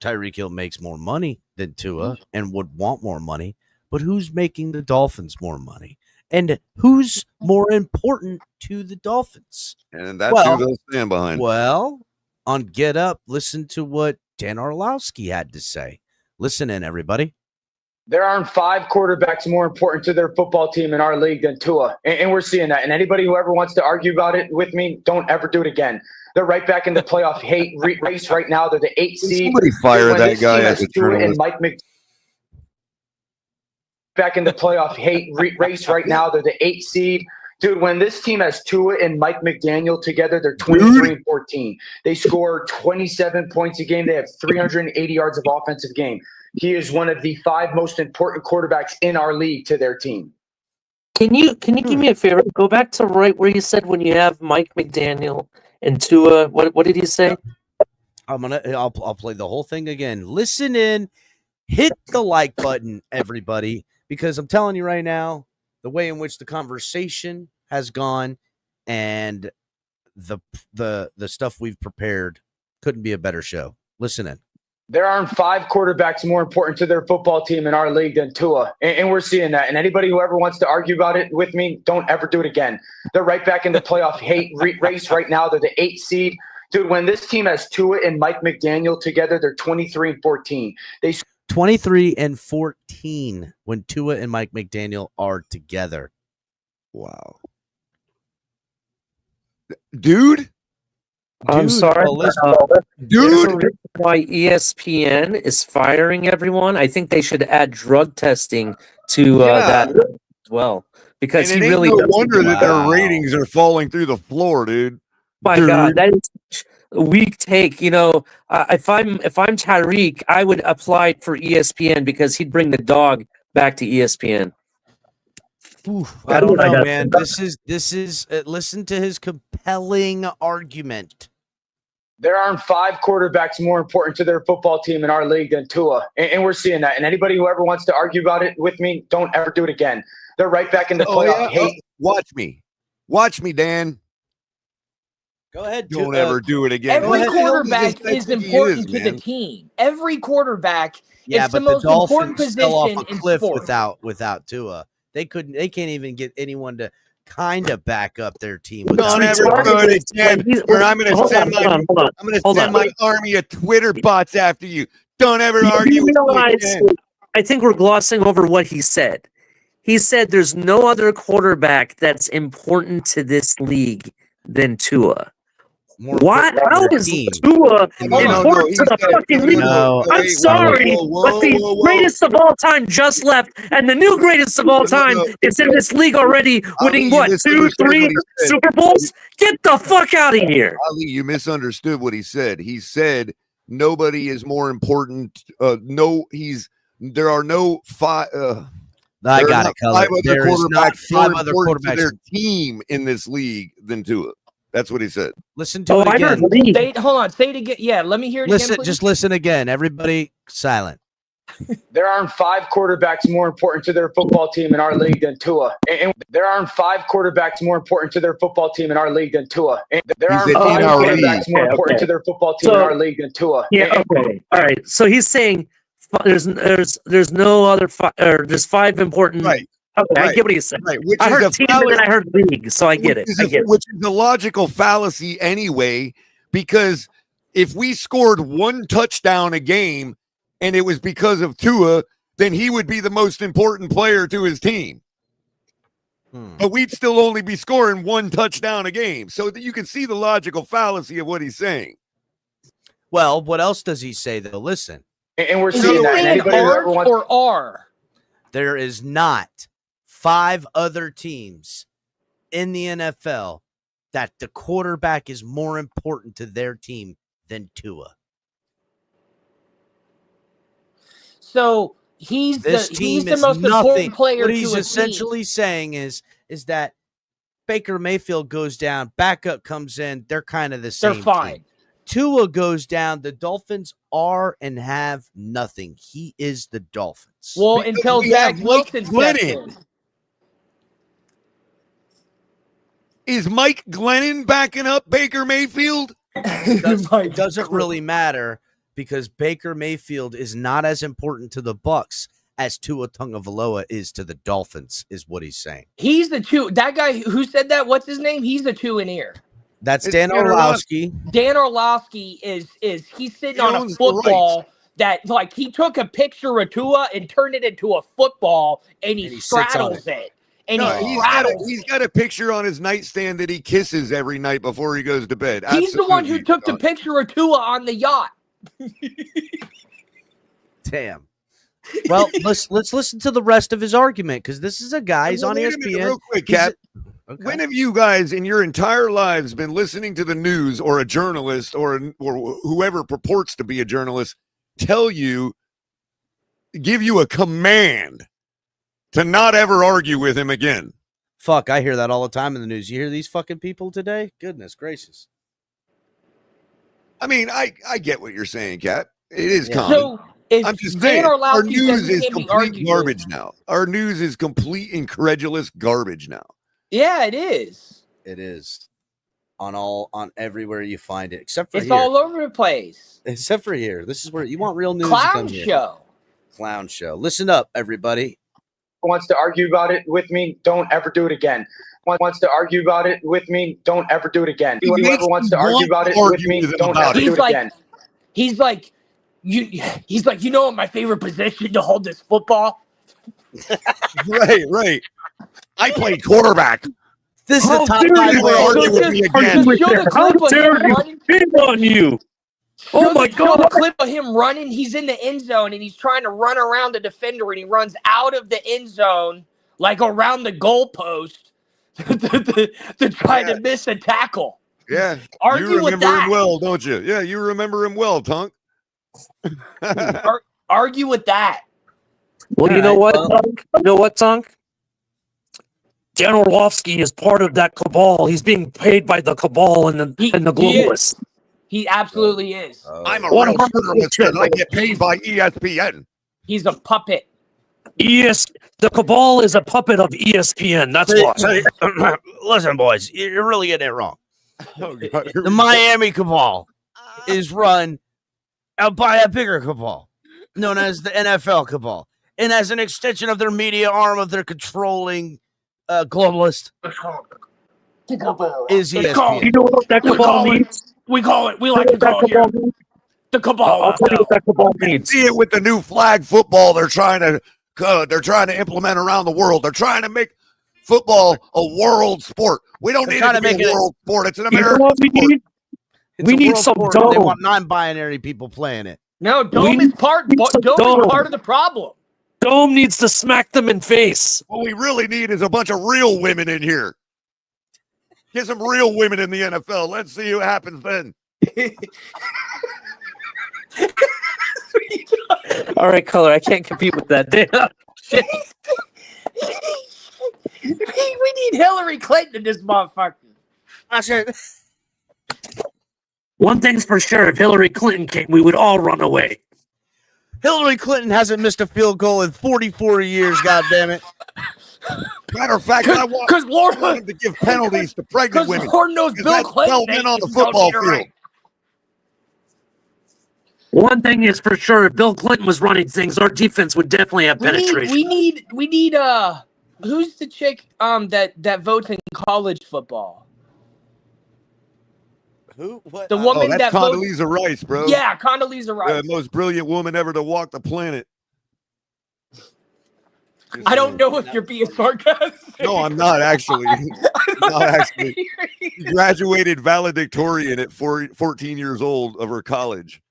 Speaker 3: Tyreek Hill makes more money than Tua and would want more money, but who's making the Dolphins more money? And who's more important to the Dolphins?
Speaker 8: And that's who they'll stand behind.
Speaker 3: Well, on Get Up, listen to what Dan Orlowski had to say. Listen in, everybody.
Speaker 9: There aren't 5 quarterbacks more important to their football team in our league than Tua. And we're seeing that. And anybody who ever wants to argue about it with me, don't ever do it again. They're right back in the playoff race right now. They're the 8th seed.
Speaker 8: Somebody fire
Speaker 9: When
Speaker 8: that
Speaker 9: this
Speaker 8: guy
Speaker 9: team
Speaker 8: as
Speaker 9: has
Speaker 8: a
Speaker 9: Tua and
Speaker 8: journalist.
Speaker 9: Mike Mc back in the playoff race right now. They're the 8th seed. Dude, when this team has Tua and Mike McDaniel together, they're 23-14. They score 27 points a game. They have 380 yards of offensive game. He is one of the 5 most important quarterbacks in our league to their team.
Speaker 5: Can you give me a favor? Go back to right where you said when you have Mike McDaniel and Tua. What did he say?
Speaker 3: I'll play the whole thing again. Listen in, hit the like button, everybody, because I'm telling you right now, the way in which the conversation has gone and the stuff we've prepared couldn't be a better show. Listen in.
Speaker 9: There aren't 5 quarterbacks more important to their football team in our league than Tua. And we're seeing that. And anybody who ever wants to argue about it with me, don't ever do it again. They're right back in the playoff race right now. They're the 8th seed. Dude, when this team has Tua and Mike McDaniel together, they're 23-14. They
Speaker 3: 23-14 when Tua and Mike McDaniel are together.
Speaker 8: Wow. Dude,
Speaker 5: I'm sorry.
Speaker 3: well, listen,
Speaker 5: There's a
Speaker 8: dude.
Speaker 5: reason why ESPN is firing everyone. I think they should add drug testing to that as well, because
Speaker 8: And
Speaker 5: he
Speaker 8: it ain't
Speaker 5: really
Speaker 8: no
Speaker 5: doesn't
Speaker 8: wonder that
Speaker 3: Wow.
Speaker 8: their ratings are falling through the floor, dude.
Speaker 5: My God, that is such a weak take. If I'm Tyreek, I would apply for ESPN because he'd bring the dog back to ESPN.
Speaker 3: I don't
Speaker 5: I
Speaker 3: know,
Speaker 5: got
Speaker 3: man. This is listen to his compelling argument.
Speaker 9: There aren't 5 quarterbacks more important to their football team in our league than Tua. And we're seeing that. And anybody who ever wants to argue about it with me, don't ever do it again. They're right back in the playoff
Speaker 8: Watch me, Dan.
Speaker 3: Go ahead.
Speaker 8: Don't ever do it again.
Speaker 4: Every
Speaker 8: Who the hell does
Speaker 4: quarterback
Speaker 8: this
Speaker 4: is
Speaker 8: think he
Speaker 4: important
Speaker 8: is,
Speaker 4: to the
Speaker 8: man?
Speaker 4: team. Every quarterback.
Speaker 3: Yeah,
Speaker 4: it's the
Speaker 3: but the
Speaker 4: most important
Speaker 3: Dolphins fell off
Speaker 4: position
Speaker 3: a
Speaker 4: in
Speaker 3: cliff
Speaker 4: sport.
Speaker 3: without Tua. They can't even get anyone to kind of back up their team.
Speaker 8: Don't ever
Speaker 5: retarded.
Speaker 8: do it again, or I'm going to
Speaker 5: Hold
Speaker 8: send
Speaker 5: on.
Speaker 8: my army of Twitter bots after you. Don't ever argue
Speaker 5: You
Speaker 8: with me
Speaker 5: realize,
Speaker 8: again.
Speaker 5: I think we're glossing over what he said. He said there's no other quarterback that's important to this league than Tua.
Speaker 3: More
Speaker 5: Why?
Speaker 3: important
Speaker 5: How
Speaker 3: to their
Speaker 5: is
Speaker 3: team.
Speaker 5: Tua
Speaker 8: No,
Speaker 5: important to the fucking league?
Speaker 3: no,
Speaker 5: I'm sorry, but the greatest of all time just left, and the new greatest of all time is in this league already, winning
Speaker 8: you
Speaker 5: what, 2,
Speaker 8: misunderstood
Speaker 5: 3
Speaker 8: what he said.
Speaker 5: Super Bowls? Get the fuck out of here!
Speaker 8: Ali, you misunderstood what he said. He said nobody is more important. There are no 5.
Speaker 3: I got it, Color.
Speaker 8: 5 other
Speaker 3: There is not
Speaker 8: quarterbacks more
Speaker 3: 5 other
Speaker 8: important to
Speaker 3: quarterbacks.
Speaker 8: their team in this league than Tua. That's what he said.
Speaker 3: Listen to it
Speaker 5: I heard
Speaker 3: again.
Speaker 5: league.
Speaker 4: Hold on. Say it again. Yeah, let me hear it
Speaker 3: Listen,
Speaker 4: again, please.
Speaker 3: just listen again. Everybody, silent.
Speaker 9: There aren't 5 quarterbacks more important to their football team in our league than Tua. And there aren't 5 quarterbacks more important to their football team in our league than Tua. And there aren't
Speaker 8: said
Speaker 9: 5
Speaker 8: in our
Speaker 9: quarterbacks
Speaker 8: league.
Speaker 9: more important to their football team in
Speaker 5: So-
Speaker 9: our league than Tua.
Speaker 5: Yeah, okay, all right. So he's saying there's no other or there's 5 important.
Speaker 8: Right.
Speaker 5: Okay, I
Speaker 8: Right.
Speaker 5: get what he said.
Speaker 8: Right. Which
Speaker 5: I
Speaker 8: is
Speaker 5: heard
Speaker 8: a
Speaker 5: team and then I heard league, so I get it.
Speaker 8: Which is a logical fallacy anyway, because if we scored 1 touchdown a game and it was because of Tua, then he would be the most important player to his team. But we'd still only be scoring 1 touchdown a game. So that you can see the logical fallacy of what he's saying.
Speaker 3: Well, what else does he say, though? Listen.
Speaker 9: And we're
Speaker 4: Is
Speaker 9: seeing
Speaker 4: he
Speaker 9: that. And
Speaker 4: saying
Speaker 9: anybody who
Speaker 4: art
Speaker 9: ever wants
Speaker 4: or R?
Speaker 3: There is not 5 other teams in the NFL that the quarterback is more important to their team than Tua.
Speaker 4: So he's
Speaker 3: This
Speaker 4: the
Speaker 3: team
Speaker 4: most
Speaker 3: is nothing.
Speaker 4: important player.
Speaker 3: What he's
Speaker 4: to a
Speaker 3: essentially
Speaker 4: team.
Speaker 3: saying is that Baker Mayfield goes down, backup comes in, they're kind of the same.
Speaker 4: They're fine.
Speaker 3: Team. Tua goes down, the Dolphins are and have nothing. He is the Dolphins.
Speaker 4: Well,
Speaker 8: Because
Speaker 4: until
Speaker 8: we
Speaker 4: Zach
Speaker 8: have Mike
Speaker 4: Wilson steps
Speaker 8: Glennon.
Speaker 4: in.
Speaker 8: Is Mike Glennon backing up Baker Mayfield?
Speaker 3: It doesn't really matter because Baker Mayfield is not as important to the Bucs as Tua Tagovailoa is to the Dolphins, is what he's saying.
Speaker 4: He's the two. That guy who said that, what's his name? He's the two in ear.
Speaker 3: That's
Speaker 8: It's
Speaker 3: Dan
Speaker 8: Dan
Speaker 3: Orlovsky.
Speaker 4: Dan Orlovsky is he's sitting
Speaker 8: He
Speaker 4: on a
Speaker 8: owns the
Speaker 4: football that like he took a picture of Tua and turned it into a football and he
Speaker 3: sits on
Speaker 4: straddles it. And
Speaker 8: No,
Speaker 4: he
Speaker 8: he's got a picture on his nightstand that he kisses every night before he goes to bed.
Speaker 4: He's the one who
Speaker 8: Absolutely.
Speaker 4: took the picture of Tua on the yacht.
Speaker 3: Damn. Well, let's listen to the rest of his argument because this is a guy. He's on
Speaker 8: Wait a
Speaker 3: ESPN.
Speaker 8: minute, real quick,
Speaker 3: He's
Speaker 8: Cap.
Speaker 3: okay.
Speaker 8: When have you guys in your entire lives been listening to the news or a journalist or whoever purports to be a journalist tell you, give you a command to not ever argue with him again?
Speaker 3: Fuck, I hear that all the time in the news. You hear these fucking people today? Goodness gracious.
Speaker 8: I mean, I get what you're saying, Cap. It is
Speaker 3: Yeah.
Speaker 8: common.
Speaker 4: So if
Speaker 8: I'm just
Speaker 4: Dan
Speaker 8: saying, our
Speaker 4: Orlovsky says
Speaker 8: news
Speaker 4: he
Speaker 8: is
Speaker 4: can't be
Speaker 8: complete
Speaker 4: argued
Speaker 8: garbage
Speaker 4: with,
Speaker 8: now. Our news is complete incredulous garbage now.
Speaker 4: yeah, it is.
Speaker 3: It is on everywhere you find it, except for
Speaker 4: It's
Speaker 3: here.
Speaker 4: all over the place.
Speaker 3: Except for here. This is where you want real news.
Speaker 4: Clown
Speaker 3: come here.
Speaker 4: show.
Speaker 3: Clown show. Listen up, everybody.
Speaker 9: Wants to argue about it with me, don't ever do it again. Wants to argue about it with me, don't ever do it again. Whoever wants to argue about it with me, don't ever do it again.
Speaker 4: He's like, you know what my favorite position to hold this football?
Speaker 8: Right. I played quarterback.
Speaker 3: This is the top
Speaker 8: dare
Speaker 3: five
Speaker 8: you
Speaker 3: way.
Speaker 8: argue with me again?
Speaker 4: Just show the
Speaker 5: How
Speaker 4: clip of him
Speaker 5: dare you
Speaker 4: running.
Speaker 5: hit on you? Oh my
Speaker 4: Show the
Speaker 5: God.
Speaker 4: clip of him running. He's in the end zone and he's trying to run around the defender and he runs out of the end zone, like around the goalpost to try to miss a tackle.
Speaker 8: Yeah.
Speaker 4: Argue
Speaker 8: you
Speaker 4: with
Speaker 8: remember
Speaker 4: that.
Speaker 8: him well, don't you? Yeah, you remember him well, Tunk.
Speaker 4: Argue with that.
Speaker 5: Well, you know
Speaker 3: All
Speaker 5: what,
Speaker 3: right, well-
Speaker 5: Tunk? You know what, Tunk? Dan Orlovsky is part of that cabal. He's being paid by the cabal and the
Speaker 4: He is.
Speaker 5: globalists.
Speaker 4: He absolutely is.
Speaker 8: I'm a
Speaker 5: 100%
Speaker 8: real journalist because I get paid by ESPN.
Speaker 4: He's a puppet.
Speaker 5: The cabal is a puppet of ESPN. That's why.
Speaker 3: Listen, boys, you're really getting it wrong.
Speaker 8: Oh, God.
Speaker 3: The Miami cabal is run by a bigger cabal known as the NFL cabal. And as an extension of their media arm of their controlling globalist is ESPN.
Speaker 5: You know what that cabal means?
Speaker 4: We like to call it here the cabal.
Speaker 5: I'll tell you what that cabal means.
Speaker 8: See it with the new flag football they're trying to implement around the world. They're trying to make football a world sport. We don't
Speaker 3: They're
Speaker 8: need
Speaker 3: trying
Speaker 8: it to
Speaker 3: to
Speaker 8: be
Speaker 3: make
Speaker 8: a
Speaker 3: it-
Speaker 8: world sport. It's an
Speaker 5: You know
Speaker 8: American
Speaker 5: what we
Speaker 8: sport.
Speaker 5: need?
Speaker 3: It's
Speaker 5: We
Speaker 3: a
Speaker 5: need
Speaker 3: world
Speaker 5: some
Speaker 3: sport, and They
Speaker 5: dome.
Speaker 3: want non-binary people playing it.
Speaker 4: No, Dome
Speaker 5: We
Speaker 4: is part.
Speaker 5: need some
Speaker 4: Dome
Speaker 5: dome.
Speaker 4: is part of the problem.
Speaker 5: Dome needs to smack them in face.
Speaker 8: What we really need is a bunch of real women in here. Get some real women in the NFL. Let's see what happens then.
Speaker 5: All right, Color, I can't compete with that.
Speaker 4: We need Hillary Clinton in this motherfucker.
Speaker 5: One thing's for sure, if Hillary Clinton came, we would all run away.
Speaker 3: Hillary Clinton hasn't missed a field goal in 44 years, goddammit.
Speaker 8: Matter of fact, I want
Speaker 4: Because Lord,
Speaker 8: them to give penalties to pregnant women.
Speaker 4: Lord knows
Speaker 8: Because
Speaker 4: Bill
Speaker 8: that's
Speaker 4: Clinton
Speaker 8: development on the
Speaker 4: ain't- don't
Speaker 8: football
Speaker 4: need a
Speaker 8: field.
Speaker 4: ring.
Speaker 5: One thing is for sure, if Bill Clinton was running things, our defense would definitely have penetration.
Speaker 4: We need who's the chick that votes in college football?
Speaker 3: Who? What?
Speaker 4: The woman
Speaker 8: that's
Speaker 4: that votes.
Speaker 8: Condoleezza Rice, bro.
Speaker 4: Yeah, Condoleezza Rice.
Speaker 8: The most brilliant woman ever to walk the planet.
Speaker 4: I don't know if you're being sarcastic.
Speaker 8: No, I'm not actually. Not actually. She graduated valedictorian at 14 years old of her college.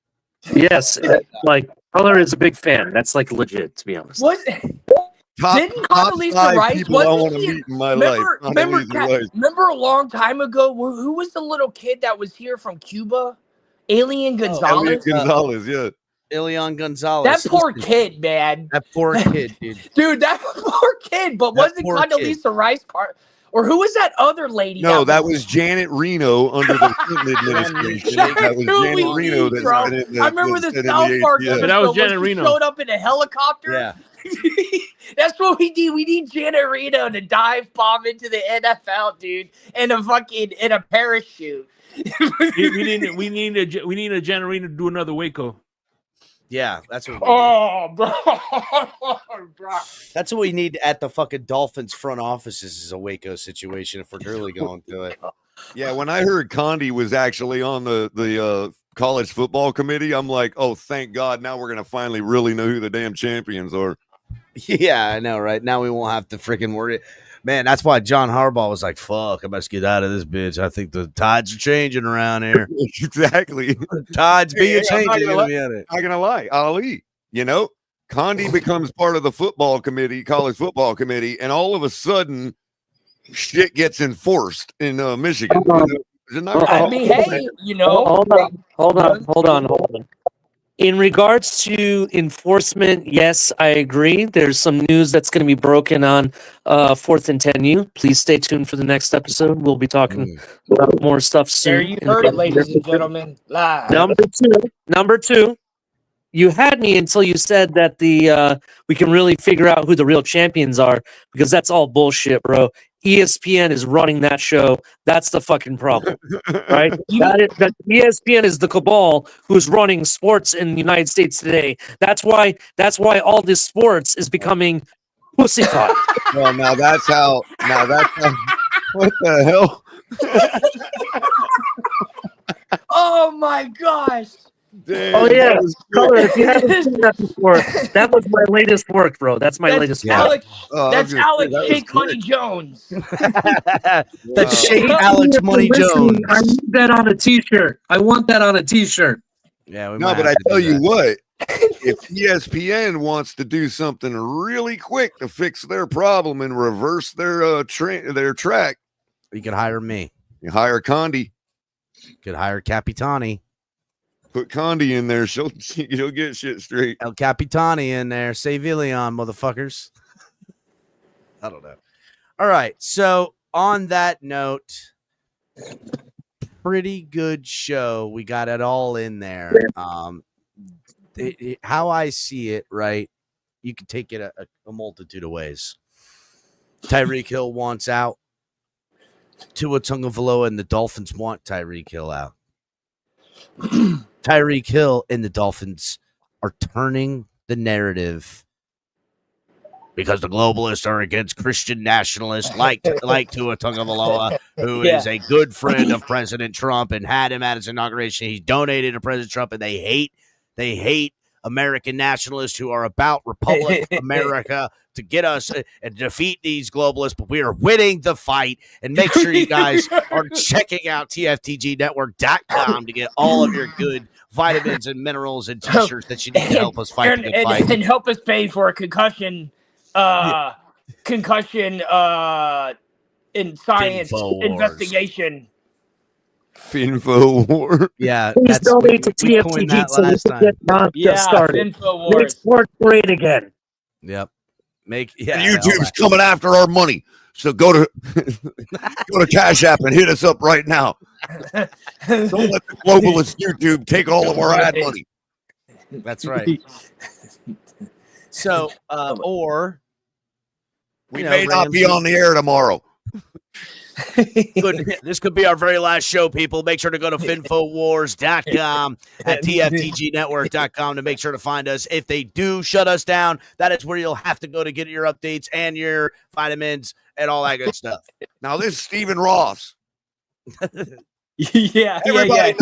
Speaker 5: Yes, like Color is a big fan. That's like legit, to be honest.
Speaker 4: What? Didn't Condoleezza
Speaker 8: five
Speaker 4: Rice?
Speaker 8: people I want
Speaker 4: Wasn't
Speaker 8: to
Speaker 4: she?
Speaker 8: meet in my
Speaker 4: Remember,
Speaker 8: life.
Speaker 4: remember,
Speaker 8: Condoleezza Rice.
Speaker 4: remember a long time ago? Who was the little kid that was here from Cuba? Alien Gonzalez.
Speaker 8: Elliot Gonzalez, yeah.
Speaker 3: Ilion Gonzalez.
Speaker 4: That poor kid, man.
Speaker 3: That poor kid, dude.
Speaker 4: Dude, that poor kid. But wasn't Condoleezza Rice part? Or who was that other lady?
Speaker 8: No, that was Janet Reno under the Clinton administration. That was Janet Reno.
Speaker 4: I remember the South Park episode
Speaker 6: that was
Speaker 4: where
Speaker 6: Janet
Speaker 4: she
Speaker 6: Reno.
Speaker 4: showed up in a helicopter.
Speaker 3: Yeah.
Speaker 4: That's what we need. We need Janet Reno to dive bomb into the NFL, dude, in a parachute.
Speaker 6: we need a Janet Reno to do another Waco.
Speaker 3: Yeah, that's what.
Speaker 4: Bro.
Speaker 3: That's what we need at the fucking Dolphins front offices is a Waco situation if we're really going to it.
Speaker 8: Yeah, when I heard Condi was actually on the college football committee, I'm like, oh, thank God! Now we're gonna finally really know who the damn champions are.
Speaker 3: Yeah, I know, right? Now we won't have to freaking worry. Man, that's why John Harbaugh was like, fuck, I must get out of this bitch. I think the tides are changing around here.
Speaker 8: Exactly.
Speaker 3: Tides be a
Speaker 8: I'm
Speaker 3: changing.
Speaker 8: not gonna lie, Ali. Condi becomes part of the football committee, college football committee, and all of a sudden, shit gets enforced in Michigan.
Speaker 4: I mean, hey,
Speaker 5: Hold on. In regards to enforcement, yes, I agree. There's some news that's going to be broken on 4th and 10U. Please stay tuned for the next episode. We'll be talking about more stuff soon.
Speaker 4: There you heard it, ladies and gentlemen. Live.
Speaker 5: Number two. You had me until you said that we can really figure out who the real champions are, because that's all bullshit, bro. ESPN is running that show. That's the fucking problem, right? That ESPN is the cabal who's running sports in the United States today. That's why all this sports is becoming pussyfied.
Speaker 8: Well, now that's how. What the hell?
Speaker 4: Oh my gosh.
Speaker 8: Damn,
Speaker 5: Oh yeah, Color, if you haven't seen that before, that was my latest work, bro. That's my latest work.
Speaker 4: That's Alex Shake Money Jones.
Speaker 3: That's Shake Alex Money Jones.
Speaker 5: I need that on a t-shirt. I want that on a t-shirt.
Speaker 3: Yeah,
Speaker 8: but I tell you what, if ESPN wants to do something really quick to fix their problem and reverse their track,
Speaker 3: you could hire me.
Speaker 8: You hire Condi.
Speaker 3: You could hire Capitani.
Speaker 8: Put Condi in there, she'll get shit straight.
Speaker 3: El Capitani in there. Save Ilion, motherfuckers. I don't know. All right. So on that note, pretty good show. We got it all in there. How I see it, right? You can take it a multitude of ways. Tyreek Hill wants out. Tua Tagovailoa and the Dolphins want Tyreek Hill out. Tyreek Hill and the Dolphins are turning the narrative because the globalists are against Christian nationalists like Tua Tagovailoa, who is a good friend of President Trump and had him at his inauguration. He donated to President Trump, and they hate American nationalists who are about Republic of America to get us and defeat these globalists, but we are winning the fight. And make sure you guys are checking out tftgnetwork.com to get all of your good vitamins and minerals and t-shirts that you need to help us fight the good fight.
Speaker 4: And help us pay for a concussion in science investigation.
Speaker 8: Finfo War.
Speaker 3: Yeah.
Speaker 5: Please donate to TFTG so we can get Bob started. Make sports great again.
Speaker 3: Yep.
Speaker 8: YouTube's coming after our money. So go to Cash App and hit us up right now. Don't let the globalist YouTube take all of our ad money.
Speaker 3: That's right. So, or
Speaker 8: we may not be on the air tomorrow.
Speaker 3: This could be our very last show, people. Make sure to go to finfowars.com at tftgnetwork.com to make sure to find us. If they do shut us down, that is where you'll have to go to get your updates and your vitamins and all that good stuff.
Speaker 8: Now, this is Stephen Ross. Everybody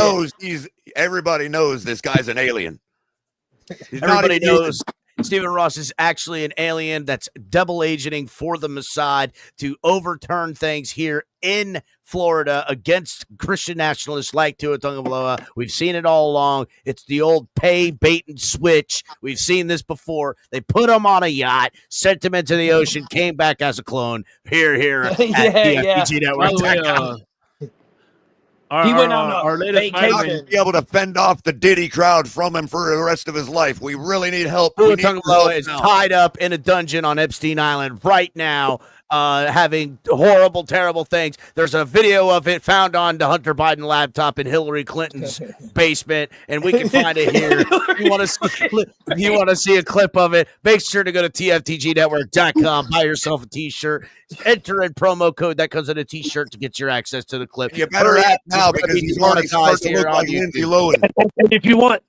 Speaker 8: knows this guy's an alien.
Speaker 3: Everybody knows Stephen Ross is actually an alien that's double agenting for the Mossad to overturn things here in Florida against Christian nationalists like Tua Tagovailoa. We've seen it all along. It's the old pay, bait, and switch. We've seen this before. They put him on a yacht, sent him into the ocean, came back as a clone. Here at TFTG Network.
Speaker 4: He went on a
Speaker 6: our latest
Speaker 4: vacation.
Speaker 8: Not to be able to fend off the Diddy crowd from him for the rest of his life. We really need help. We
Speaker 3: Tua
Speaker 8: need your help
Speaker 3: Tagovailoa is
Speaker 8: now.
Speaker 3: tied up in a dungeon on Epstein Island right now, having horrible, terrible things. There's a video of it found on the Hunter Biden laptop in Hillary Clinton's basement, and we can find it here. If you want to see a clip of it, make sure to go to tftgnetwork.com, buy yourself a T-shirt, enter in promo code that comes in a T-shirt to get your access to the clip.
Speaker 8: You better act now because he's already starting to look like Lindsay Lohan.
Speaker 5: And if you want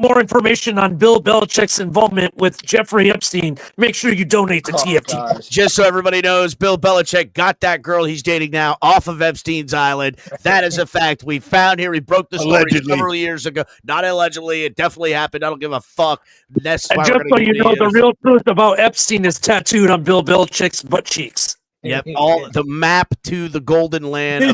Speaker 5: more information on Bill Belichick's involvement with Jeffrey Epstein, make sure you donate to TFT.
Speaker 4: Gosh.
Speaker 3: Just so everybody knows, Bill Belichick got that girl he's dating now off of Epstein's Island. That is a fact. We found here. We broke the story several years ago. Not allegedly. It definitely happened. I don't give a fuck. That's
Speaker 5: And
Speaker 3: why
Speaker 5: just so you know, the real truth about Epstein is tattooed on Bill Belichick's butt cheeks.
Speaker 3: Yep, all the map to the golden land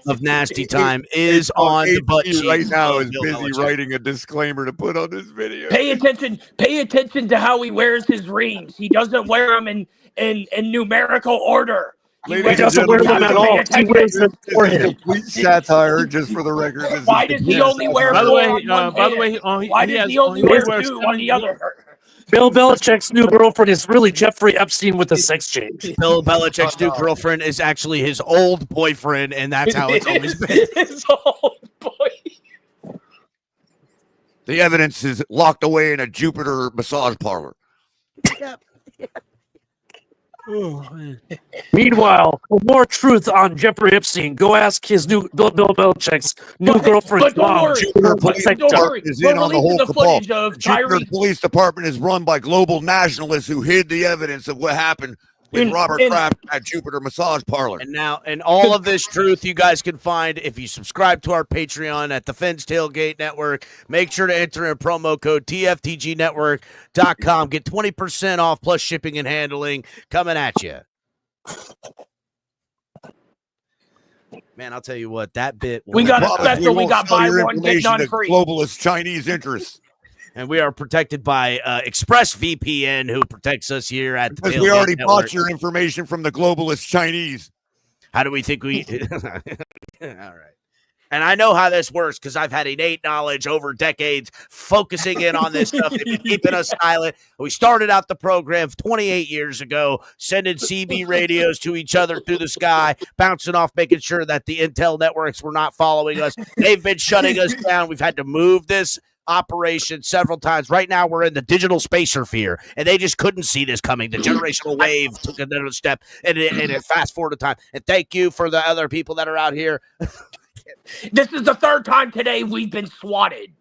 Speaker 3: of nasty time is on the butt cheeks.
Speaker 8: Right now is
Speaker 3: Bill
Speaker 8: busy
Speaker 3: Belichick.
Speaker 8: writing a disclaimer to put on this video.
Speaker 4: Pay attention to how he wears his rings. He doesn't wear them in numerical order.
Speaker 8: Ladies
Speaker 5: He
Speaker 8: and
Speaker 5: doesn't wear them at all. He wears them for
Speaker 8: This is
Speaker 5: him.
Speaker 8: complete satire, just for the record. This is
Speaker 4: Why does he
Speaker 8: complete
Speaker 4: only wear
Speaker 6: By the
Speaker 4: four
Speaker 6: way,
Speaker 4: on one hand? Why does he only wear two on the other?
Speaker 5: Bill Belichick's new girlfriend is really Jeffrey Epstein with a sex change.
Speaker 3: Bill Belichick's new girlfriend is actually his old boyfriend, and that's how it's always been.
Speaker 4: His old boy.
Speaker 8: The evidence is locked away in a Jupiter massage parlor.
Speaker 5: Meanwhile, for more truth on Jeffrey Epstein, go ask his new Bill Belichick's new girlfriend's
Speaker 4: But don't
Speaker 5: mom.
Speaker 4: worry.
Speaker 8: Jupiter
Speaker 5: What
Speaker 8: Police
Speaker 5: sex
Speaker 4: Don't
Speaker 5: job.
Speaker 4: worry.
Speaker 8: is
Speaker 4: We're
Speaker 8: in on the
Speaker 4: releasing
Speaker 8: whole
Speaker 4: the
Speaker 8: cabal.
Speaker 4: footage of
Speaker 8: Jupiter
Speaker 4: Tyreek.
Speaker 8: Police Department is run by global nationalists who hid the evidence of what happened with
Speaker 4: In-
Speaker 8: Robert
Speaker 4: in-
Speaker 8: Kraft at Jupiter Massage Parlor.
Speaker 3: And all of this truth you guys can find if you subscribe to our Patreon at the Fins Tailgate Network. Make sure to enter in promo code TFTGnetwork.com. Get 20% off plus shipping and handling coming at you. Man, I'll tell you what, that bit.
Speaker 4: We got a
Speaker 8: Promise
Speaker 4: special. We
Speaker 8: won't
Speaker 4: got
Speaker 8: sell
Speaker 4: buy
Speaker 8: your
Speaker 4: one, get
Speaker 8: information
Speaker 4: none
Speaker 8: to
Speaker 4: free.
Speaker 8: globalist Chinese interests.
Speaker 3: And we are protected by ExpressVPN, who protects us here at the
Speaker 8: Because we
Speaker 3: Tailgate
Speaker 8: already
Speaker 3: Network.
Speaker 8: bought your information from the globalist Chinese.
Speaker 3: How do we think we? All right. And I know how this works because I've had innate knowledge over decades focusing in on this stuff and keeping us silent. We started out the program 28 years ago, sending CB radios to each other through the sky, bouncing off, making sure that the Intel networks were not following us. They've been shutting us down. We've had to move this operation several times. Right now, we're in the digital spacer fear, and they just couldn't see this coming. The generational wave took another step, and it fast forward time. And thank you for the other people that are out here.
Speaker 4: This is the third time today we've been swatted.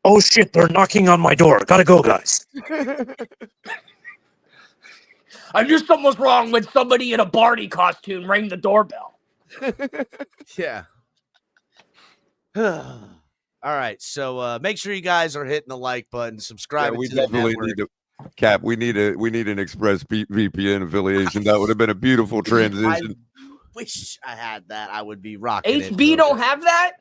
Speaker 5: Oh shit, they're knocking on my door. Gotta go, guys.
Speaker 4: I knew something was wrong when somebody in a Barney costume rang the doorbell.
Speaker 3: Yeah. All right, so make sure you guys are hitting the like button, subscribe.
Speaker 8: We
Speaker 3: to the
Speaker 8: definitely
Speaker 3: network.
Speaker 8: need to. Cap, we need an Express VPN affiliation. That would have been a beautiful transition.
Speaker 3: I wish I had that. I would be rocking it.
Speaker 4: HB don't have that?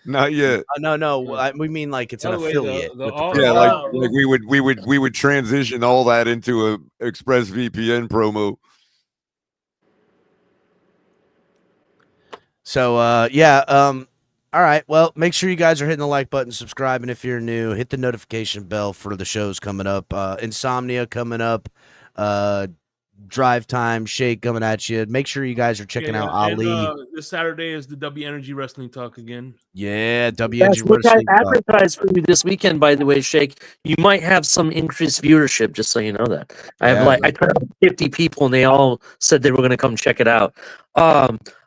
Speaker 8: Not yet.
Speaker 3: No. We mean like it's an
Speaker 6: By the way,
Speaker 3: affiliate. with the
Speaker 8: Yeah,
Speaker 3: program.
Speaker 8: like we would transition all that into a Express VPN promo.
Speaker 3: So all right. Well, make sure you guys are hitting the like button, subscribe, and if you're new, hit the notification bell for the shows coming up. Insomnia coming up. Drive Time, Shake coming at you. Make sure you guys are checking out Ali.
Speaker 6: This Saturday is the W Energy Wrestling Talk again.
Speaker 3: Yeah, WNG
Speaker 5: That's what I
Speaker 3: Wrestling Talk.
Speaker 5: advertised for you this weekend, by the way, Shake. You might have some increased viewership, just so you know that. I have I turned out 50 people and they all said they were going to come check it out.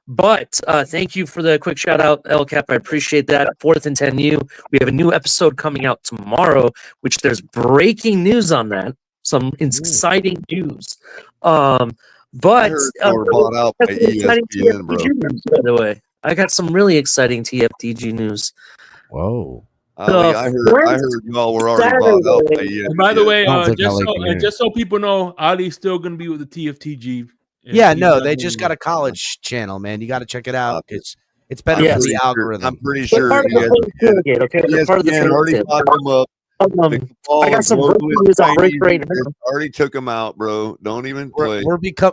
Speaker 5: But thank you for the quick shout out, El Cap. I appreciate that. 4th and 10U. We have a new episode coming out tomorrow, which there's breaking news on that. Some exciting news. But
Speaker 8: We're bought out by ESPN, bro.
Speaker 5: news, by the way, I got some really exciting TFTG news.
Speaker 3: Whoa.
Speaker 8: Ali, I heard y'all were already bought out by ESPN.
Speaker 6: And by the way,
Speaker 3: I don't think I like it here.
Speaker 6: just so people know, Ali's still going to be with the TFTG.
Speaker 3: Yeah, no, they just got a college channel, man. You got to check it out. It's better
Speaker 5: Yes.
Speaker 3: for the algorithm.
Speaker 8: I'm pretty
Speaker 5: They're
Speaker 8: sure
Speaker 5: part of the
Speaker 8: ESPN,
Speaker 5: Tailgate, okay? They're part of the
Speaker 8: ESPN already
Speaker 5: Tailgate.
Speaker 8: bought them up.
Speaker 5: I got some news on Rick right now.
Speaker 8: Already took him out, bro. Don't even play.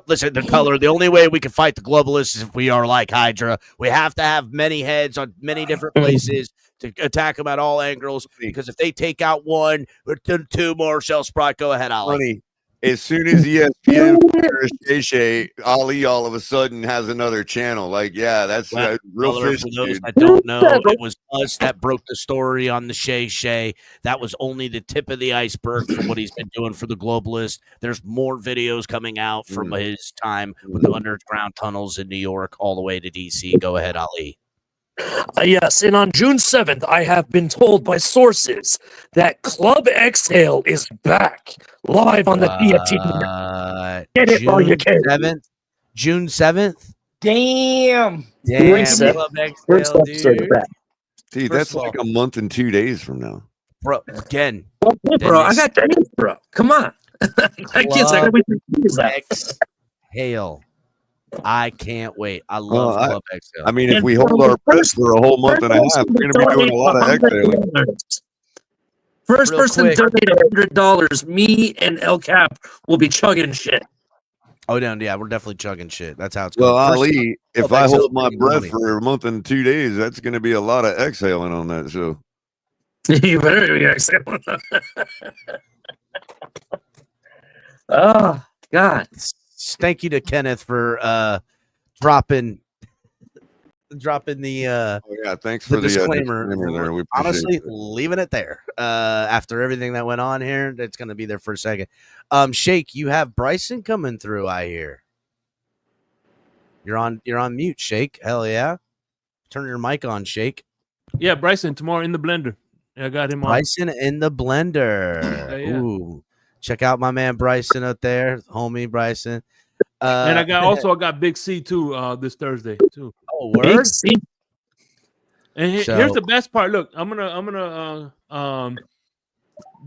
Speaker 3: Listen, the color. The only way we can fight the globalists is if we are like Hydra. We have to have many heads on many different places to attack them at all angles. Because if they take out one, or two more shall sprout. Go ahead, Ali.
Speaker 8: Funny. As soon as ESPN Shay, Ali all of a sudden has another channel. Like, yeah, that's real fish.
Speaker 3: For those that don't know, it was us that broke the story on the Shay. That was only the tip of the iceberg for what he's been doing for the globalist. There's more videos coming out from his time with the underground tunnels in New York all the way to DC. Go ahead, Ali.
Speaker 5: Yes, and on June 7th, I have been told by sources that Club Exhale is back live on the TFT. Get it while you can.
Speaker 3: June 7th?
Speaker 4: Damn.
Speaker 3: Club Exhale, dude.
Speaker 8: See, that's like a month and 2 days from now.
Speaker 3: Bro, again.
Speaker 5: Bro, I got days, bro. Come on.
Speaker 3: Exhale. I can't wait. I love Club Exhale.
Speaker 8: I mean, if we hold our breath for a whole month and a half, we're going to be doing a lot of exhaling.
Speaker 5: First person to donate $100, me and El Cap will be chugging shit.
Speaker 3: Oh, yeah, we're definitely chugging shit. That's how it's going.
Speaker 8: Well, Ali, if I hold my breath for a month and 2 days, that's going to be a lot of exhaling on that show.
Speaker 5: You better be exhaling. Oh, God.
Speaker 3: Thank you to Kenneth for dropping the
Speaker 8: thanks for the
Speaker 3: disclaimer.
Speaker 8: There. We
Speaker 3: honestly leaving it there after everything that went on here. It's going to be there for a second. Shake, you have Bryson coming through, I hear. You're on mute, Shake. Hell yeah. Turn your mic on, Shake.
Speaker 6: Yeah, Bryson tomorrow in the blender. I got him on.
Speaker 3: Bryson in the blender.
Speaker 6: Yeah.
Speaker 3: Ooh. Check out my man Bryson up there, homie Bryson.
Speaker 6: And I got Big C too this Thursday too.
Speaker 3: Oh, word.
Speaker 6: And here's the best part. Look, I'm gonna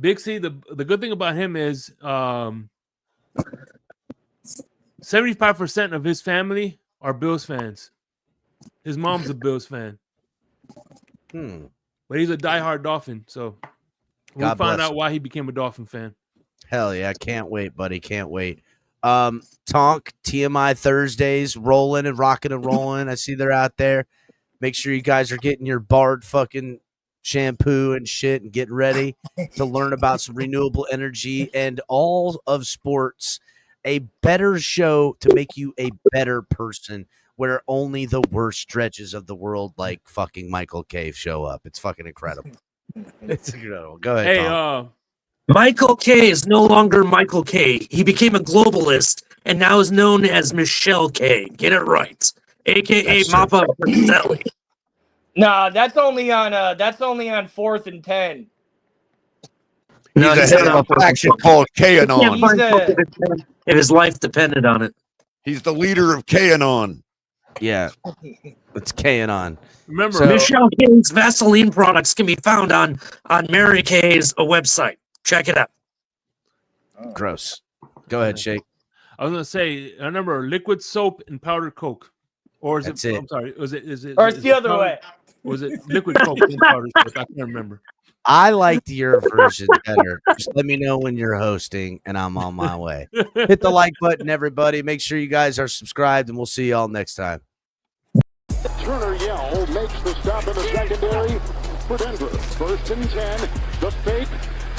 Speaker 6: Big C. The good thing about him is 75% of his family are Bills fans. His mom's a Bills fan. But he's a diehard Dolphin. So we'll find out why he became a Dolphin fan.
Speaker 3: Hell yeah. Can't wait, buddy. Can't wait. Tonk, TMI Thursdays, rolling and rocking and rolling. I see they're out there. Make sure you guys are getting your Bard fucking shampoo and shit and getting ready to learn about some renewable energy and all of sports. A better show to make you a better person where only the worst stretches of the world like fucking Michael Cave show up. It's fucking incredible. It's incredible. Go ahead, Tom.
Speaker 5: Michael K is no longer Michael K. He became a globalist and now is known as Michelle K. Get it right, aka Mappa Fratelli.
Speaker 4: Nah, that's only on 4th and 10.
Speaker 8: No, he's a head of a faction called Kanon.
Speaker 5: If his life depended on it.
Speaker 8: He's the leader of Kanon.
Speaker 3: Yeah, it's Kanon.
Speaker 6: Remember,
Speaker 5: Michelle K's Vaseline products can be found on Mary K's website. Check it out.
Speaker 3: Gross. Go ahead, Shake.
Speaker 6: I was gonna say, I remember liquid soap and powdered Coke, or is
Speaker 3: That's
Speaker 6: it?
Speaker 3: it.
Speaker 6: I'm sorry, is it?
Speaker 4: Or it's the other way.
Speaker 6: Was it liquid Coke and powdered Coke? I can't remember.
Speaker 3: I liked your version better. Just let me know when you're hosting, and I'm on my way. Hit the like button, everybody. Make sure you guys are subscribed, and we'll see y'all next time.
Speaker 1: Turner Yell makes the stop in the secondary for Denver. 1st and 10. The fake.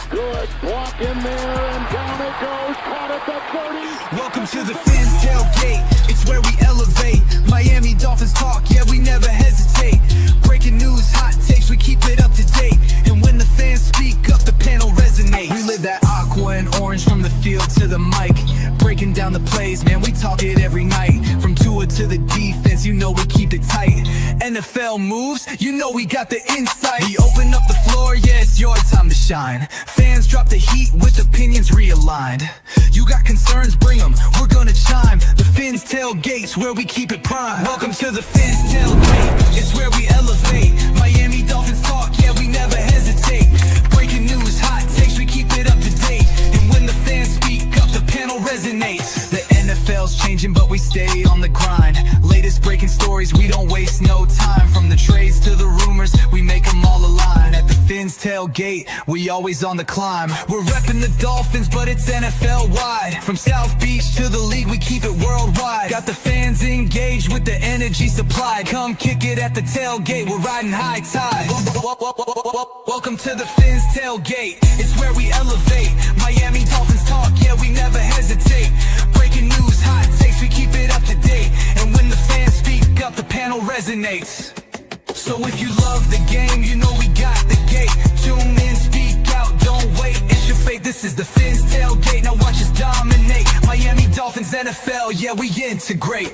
Speaker 1: Good block in there, and down it goes. Caught at the 30.
Speaker 2: Welcome to the Fins Tailgate. It's where we elevate. Miami Dolphins talk, yeah, we never hesitate. Breaking news, hot takes, we keep it up to date. And when the fans speak up, the panel resonates. We live that aqua and orange from the field to the mic. Breaking down the plays, man, we talk it every night. From Tua to the defense, you know we keep it tight. NFL moves, you know we got the insight. We open up the floor, yeah, it's your time to shine. Fans drop the heat with opinions realigned. You got concerns, bring them, we're gonna chime. The Fins Tailgate's where we keep it prime. Welcome to the Fins Tailgate, it's where we elevate. Miami Dolphins talk, yeah, we never hesitate. Breaking news, hot takes, we keep it up to date. And when the fans speak up, the panel resonates. The NFL's changing, but we stay on the grind. Latest breaking stories, we don't waste no time. From the trades to the rumors, we make them all align. At the Fins Fins tailgate, we always on the climb. We're repping the Dolphins, but it's NFL wide. From South Beach to the league, we keep it worldwide. Got the fans engaged with the energy supplied. Come kick it at the tailgate, we're riding high tide. Welcome to the Fins tailgate, it's where we elevate. Miami Dolphins talk, yeah, we never hesitate. Breaking news, hot takes, we keep it up to date. And when the fans speak up, the panel resonates. So if you love the game, you know we got the gate. Tune in, speak out, don't wait. It's your fate, this is the Fins tailgate. Now watch us dominate. Miami Dolphins, NFL, yeah, we integrate.